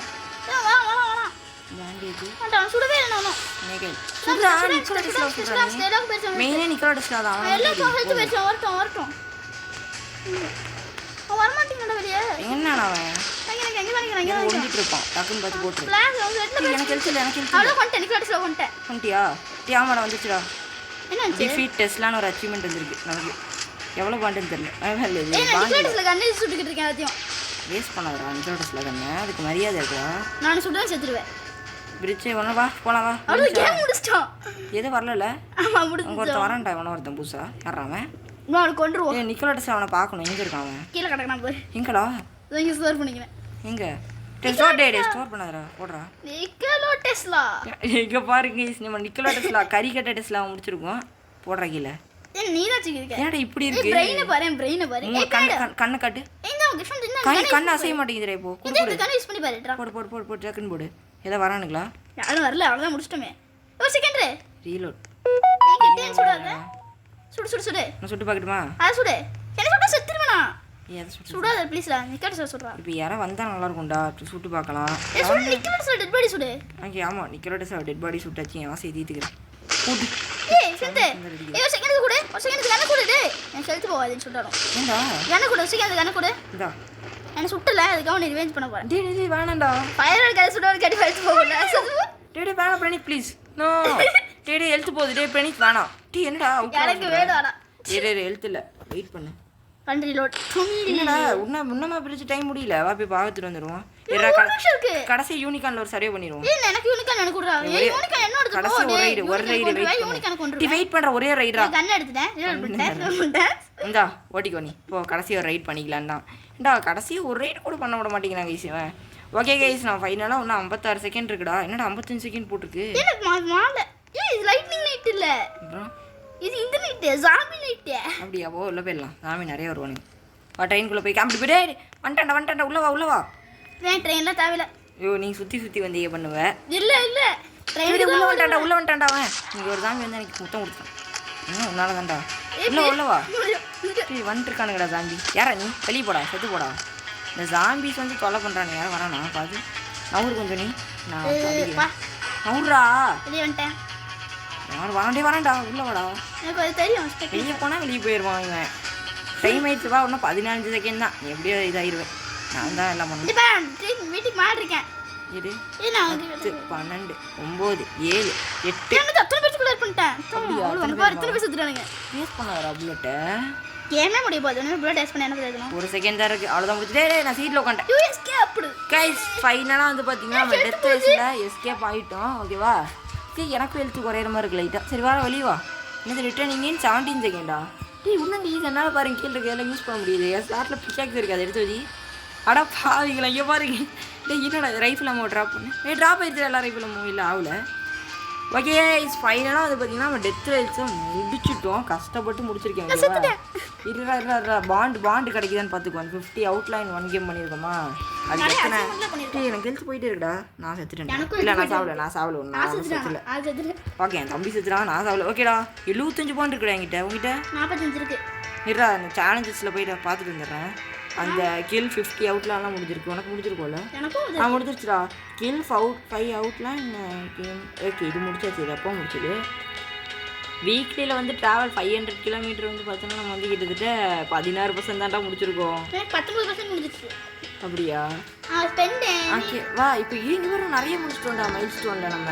மெயினே நிக்கோலா டெஸ்ட்ல தான் என்னடா அவன் நிக்கிறேன் எங்க நிக்கிறேன் ஒளிஞ்சிட்டு இருப்பான் டக்குன்னு பார்த்து போட்டுரு. ஃபிளாஷ் அவங்க ரெட்ல எனக்கு ஹெல்த் எனக்கு ஹெல்த் அவ்வளோ கொண்டேன் நிக்கலட்ஸ்ல கொண்டேன் பண்ணிட்டியா? ஆமாடா வந்துச்சுடா. என்னாச்சு டிஃபீட் டெஸ்லான்னு ஒரு அச்சீவ்மெண்ட் வந்திருக்கு நமக்கு. எவ்வளோ பாண்டுன்னு தெரியல. நிக்கலட்ஸ்ல கண்ணே சுட்டுக்கிட்டு இருக்கேன் எல்லாத்தையும் வேஸ்ட் பண்ணாதடா நிக்கலட்ஸ்ல கண்ணு. அதுக்கு மரியாதை இருக்குடா. நான் சுடுறேன் செத்துருவேன் பிரிட்ஜ் ஒன்று வா போலாம் வா. அவ்வளோ கேம் முடிச்சிட்டோம் எதுவும் வரல. ஆமா அங்கே முடிச்சு ஒருத்தன் வரான்டா இவனை ஒருத்தன் புதுசா யாராவன்? நான் கொன்றுவோம் நிக்கலட்ஸ் அவனை பார்க்கணும். எங்கே இருக்கான் அவன்? கீழே கிடக்குறான் போய் எங்கடா? இங்க ஸ்டோர் பண்ணிக்கிறேன் எங்கே? ஸ்டோர் பண்ணாதடா போடுறா. நிக்கலோ டெஸ்லா இங்கே பாருங்க நம்ம நிக்கலோ டெஸ்லா கறி கட்ட டெஸ்லா முடிச்சிருக்கோம். போடுறா கீழே. நீ தான் சிக்கிருக்க ஏன்டா இப்படி இருக்கு? பிரெயினை பாரு உங்க கண்ணை காட்டு. இந்த கிஃப்ட் இந்த கண்ணு அசைய மாட்டேங்குதுடா இப்போ. இந்த கண்ணை யூஸ் பண்ணி பாருடா போடு டக்குன்னு போடு. ஏதோ வரானுங்களா? யாரும் வரல அவ்வளவுதான் முடிச்சிட்டோமே. ஒரு செகண்ட் ரீலோட். நீ கிட்டேன் சுடாத. சுடு நான் சுட்டு பார்க்கட்டுமா? சுடு என்ன சுட செத்துருவேனா? ஏதோ சுட்டு சுடாத ப்ளீஸ்டா நிக்கலட்ஸ் சுடுறா. இப்போ யாரா வந்தா நல்லா இருக்கும்டா. சுட்டு பார்க்கலாம். சுடு நிக்கலட்ஸ் டெட் பாடி சுடு. ஆமா நிக்கலோட டெட் பாடி சுட்டாச்சு. என் ஆசை தீத்துக்கிறேன். கூட்டு சிந்து ஒரு செகண்ட் கூட ஒரு செகண்ட் கண்ண கூட டேய் நான் செல்த்து போவாதேன்னு சொல்றானோ. ஏண்டா? கண்ண கூட செகண்ட் கண்ண கூட. இந்தா. என்ன சுட்டல அதுக்கு நீ ரிவெஞ்ச் பண்ண போறேன். டேய் வேணாம்டா. ஃபயர் கை சுடுறது கட்டி ஃபைட் போகல. டேய் வேணாம் பிரணித் ப்ளீஸ். நோ. டேய் ஹெல்த் போகுது. டேய் பிரணித் வேணாம். டேய் என்னடா அவுட்? எனக்கு வேணும்டா. டேய் ஹெல்த் இல்ல. வெயிட் பண்ணு. பண்டி லோட். என்னடா உன்னமா பிரிச்சு டைம் முடியல. வா போய் பாத்துட்டு வந்துருவோம். கடைசி யூனிகான்ல ஒரு சர்வே பண்ணிடுவோம். ஏய் எனக்கு யூனிகான் எனக்கு குடுறா. ஏய் யூனிகான் என்னோடது கடைசி ஒரு ரைடு யூனிகான் கொண்டு டி வெயிட் பண்ற ஒரே ரைடா. கன் எடுத்துட்டேன். ரீலோட் பண்ணிட்டேன். இந்தா ஓட்டிக்கோ நீ. போ கடைசி ஒரு ரைட் பண்ணிக்கலாம் தான். ஏண்டா கடைசி ஒரு ரைட் கூட பண்ண விட மாட்டேங்கிறாங்க கைஸ் இவன். ஓகே கைஸ் நான் ஃபைனலா இன்னும் 56 செகண்ட் இருக்குடா. என்னடா 55 செகண்ட் போட்டுருக்கு. எனக்கு மால. ஏய் இது லைட்னிங் நைட் இல்ல. இது இந்த நைட் ஜாம்பி நைட். அப்படியே போ உள்ள போயிடலாம். சாமி நிறைய வருவானுங்க. வா ட்ரெயின்குள்ள போய் காம்பி போய். டேய் வந்துட்டேன்டா உள்ள வா. ட்ரெயின்ல தேவையில்ல. ஐயோ நீ சுத்தி வந்தீங்க பண்ணுவ. இல்ல ட்ரெயின்ல உள்ள வந்துட்டான்டா அவன். நீங்க ஒரு சாமி வந்து எனக்கு முத்தம் கொடுத்தான். உன்னால தான்டா. உள்ள வா. டேய் வந்துருக்கானுங்கடா சாம்பி. யாரா நீ? வெளியே போடா செத்து போடா. இந்த ஜாம்பிஸ் வந்து தொலை பண்ணுறானு யாரும் வரானா பாது. நவுரு கொஞ்சம் நீ. நான் நவுரா வெளியே வந்துட்டேன். யாரும் வராண்டா உள்ள வாடா. எனக்கு அது தெரியும். வெளியே போனால் வெளியே போயிடுவான் இவன். டைம் ஆயிடுச்சு வா. இன்னும் 15 செகண்ட் தான். நீ எப்படியோ இதாகிடுவேன். நான் தான் எல்லாம் பண்ணுவேன். வீட்டுக்கு மாறி இருக்கேன். இது 10 12 9 7 8 என்ன அத்தனை பேர் குள்ள பண்ணிட்டேன். அவ்வளவு பாரு இத்தனை பேர் சுத்துறானுங்க. யூஸ் பண்ணாதடா புல்லட்ட. கேமே முடிய போகுது. புல்லட் டெஸ்ட் பண்ண என்ன பிரயோஜனம்? ஒரு செகண்ட் தான் இருக்கு. அவ்வளவுதான் முடிச்சு. டேய் நான் சீட்ல உட்கார்ந்தேன். You escape. கைஸ் ஃபைனலா வந்து பாத்தீங்கன்னா நம்ம டெத் ரேஸ்ல எஸ்கேப் ஆயிட்டோம். ஓகேவா? சரி எனக்கு ஹெல்த் குறையிற மாதிரி இருக்கு லைட்டா. சரி வா வெளிய வா. என்னது ரிட்டர்னிங் இன் 17 செகண்டா? டேய் உன்னங்க இது என்னால பாருங்க கீழ இருக்க எல்லாம் யூஸ் பண்ண முடியுது. ஸ்லாட்ல பிக்காக்ஸ் இருக்கு அதை எடுத்து வச்சி. அட பாவிங்களா இங்க பாருங்க. டேய் என்னடா ரைஃபிள் அம்மா டிராப் பண்ணு. ஏய் டிராப் ஆயிடுச்சு எல்லா ரைஃபிள் அம்மா இல்ல ஆவல. ஓகே கைஸ் ஃபைனலா வந்து பாத்தீங்கன்னா நம்ம டெத் ரேஸை முடிச்சிட்டோம். கஷ்டப்பட்டு முடிச்சிருக்கேன். இருடா பாண்ட் கிடைக்குதான்னு பார்த்துக்கோ. 50 அவுட்லைன் 1 கேம் பண்ணியிருக்கோமா? அது எத்தனை? டேய் எனக்கு ஹெல்த் போயிட்டே இருக்குடா. நான் செத்துட்டேன். இல்லை நான் சாவல நான் செத்துல. ஓகே என் தம்பி செத்துறான் நான் சாவல. ஓகேடா 75 பாயிண்ட் இருக்குடா என்கிட்ட. உங்ககிட்ட 45 இருக்கு. இருடா அந்த சேலஞ்சஸில் போயிட்டு பார்த்துட்டு வந்துடுறேன். அந்த கில் 50 அவுட்லாம் முடிஞ்சிருக்கு. உனக்கு முடிஞ்சிருக்கோம்ல? முடிஞ்சிருச்சுடா. கில் 5 அவுட்லாம் கேம். ஓகே இது முடிச்சாச்சு. இது அப்போ முடிச்சது. வீக்லியில் வந்து ட்ராவல் 500 கிலோமீட்டர் வந்து பார்த்தோன்னா நம்ம வந்து கிட்டத்தட்ட 16% தான்டா முடிச்சிருக்கோம். 19% முடிஞ்சிச்சு. அப்படியா? ஓகே வா இப்போ இங்கே வரும் நிறைய முடிச்சிட்டோம்டா. மைல் ஸ்டோனில் நம்ம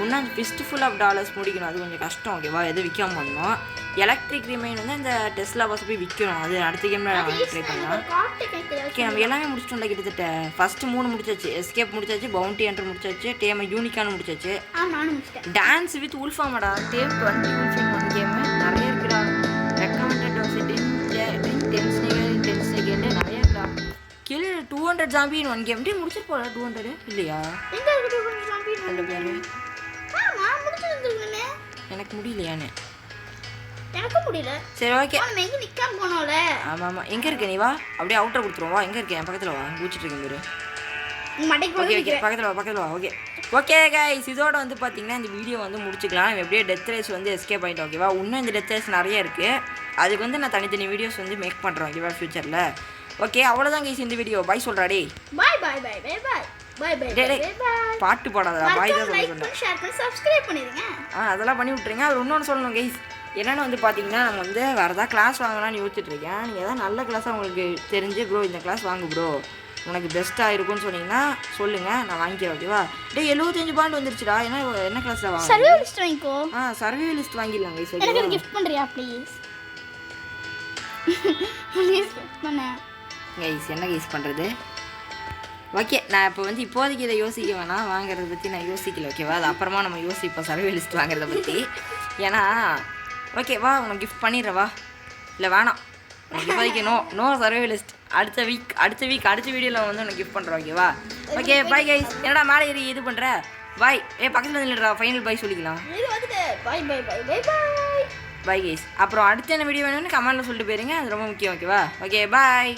இன்னும் $50 ஆஃப் டாலர்ஸ் முடிக்கணும். அது கொஞ்சம் கஷ்டம். ஓகேவா? எதுவும் விற்காம பண்ணணும். எலக்ட்ரிக் ரிமைன் வந்து அந்த டெஸ்லா பஸ் போய் விற்கணும். அது அடுத்த கேமில் ட்ரை பண்ணலாம். ஓகே நம்ம எல்லாமே முடிச்சிட்டோம்ல கிட்டத்தட்ட. ஃபஸ்ட்டு 3 முடிச்சாச்சு. எஸ்கேப் முடிச்சாச்சு. பவுண்டி என்ட்ரு முடிச்சாச்சு. டேம் யூனிகான் முடிச்சாச்சு. டான்ஸ் வித் உல்ஃபாமாடா. டேம் 20 உல்ஃபின் 1 கேமு நிறைய இருக்குடா. ரெக்கமெண்டட் வந்து 10 செகண்ட் நிறைய இருக்குடா. Kill 200 zombie in 1 game. டே முடிச்சிட்டு போல 200 இல்லையா? எனக்கு முடியலையானே. எனக்கும் முடியல. சரி ஓகே நம்ம எங்க நிக்காம போனோம்ல. ஆமா எங்க இருக்க நீ? வா அப்படியே அவுட்டர் கொடுத்துருவோம். வா எங்க இருக்க? என் பக்கத்துல வா. கூச்சிட்டு இருக்கேன் பேரு. ஓகே பக்கத்துல வா. ஓகே கைஸ் இதோட வந்து பார்த்தீங்கன்னா இந்த வீடியோ வந்து முடிச்சுக்கலாம். நம்ம எப்படியே டெத் ரேஸ் வந்து எஸ்கேப் ஆகிட்டோம். ஓகேவா? இன்னும் இந்த டெத் ரேஸ் நிறைய இருக்குது. அதுக்கு வந்து நான் தனித்தனி வீடியோஸ் வந்து மேக் பண்ணுறோம். ஓகேவா? ஃபியூச்சரில். ஓகே அவ்வளோதான் கைஸ் இந்த வீடியோ. பாய் சொல்கிறாடே. பாட்டு பாடாதா? பாய் தான் சொல்லுங்க. அதெல்லாம் பண்ணி விட்ருங்க. அது இன்னொன்று சொல்லணும் கைஸ். என்னென்னு வந்து பார்த்தீங்கன்னா நம்ம வந்து வேறு ஏதாவது கிளாஸ் வாங்கலாம்னு யோசிச்சுட்ருக்கேன். நீங்கள் எதாவது நல்ல கிளாஸாக உங்களுக்கு தெரிஞ்சு ப்ரோ இந்த கிளாஸ் வாங்க ப்ரோ உனக்கு பெஸ்ட்டாக இருக்கும்னு சொன்னீங்கன்னா சொல்லுங்கள், நான் வாங்கிக்கிறேன். ஓகேவா? டேய் 75 பாண்ட் வந்துருச்சுடா. என்ன கிளாஸில் வாங்க? சர்வே லிஸ்ட் வாங்கிக்கோ. சர்வே லிஸ்ட் வாங்கிடலாம் கைஸ். எனக்கு கிஃப்ட் பண்ணுறியா ப்ளீஸ்? ப்ளீஸ் கிஃப்ட் பண்ண கைஸ். என்ன கைஸ் பண்ணுறது? ஓகே, நான் இப்போ இப்போதைக்கு இதை யோசிக்க வேணாம், வாங்குறத பற்றி நான் யோசிக்கல. ஓகேவா? அது அப்புறமா நம்ம யோசிப்போம் சர்வே லிஸ்ட் வாங்குறத பற்றி. ஏன்னா ஓகேவா, உனக்கு கிஃப்ட் பண்ணிடுறவா? இல்லை வேணாம், உனக்கு இப்போதைக்கு நோ சர்வே லிஸ்ட். அடுத்த வீடியோவில் உனக்கு கிஃப்ட் பண்ணுறோம். ஓகேவா? Okay bye guys. என்னடா மேலே ஏறி இது பண்ணுற? பாய். பக்கத்தில் வந்துடுறா. ஃபைனல் பாய் சொல்லிக்கலாம். Bye guys. அப்புறம் அடுத்த என்ன வீடியோ வேணும்னு கமெண்ட்டில் சொல்லிட்டு போயிருங்க, அது ரொம்ப முக்கியம். ஓகேவா? Okay bye.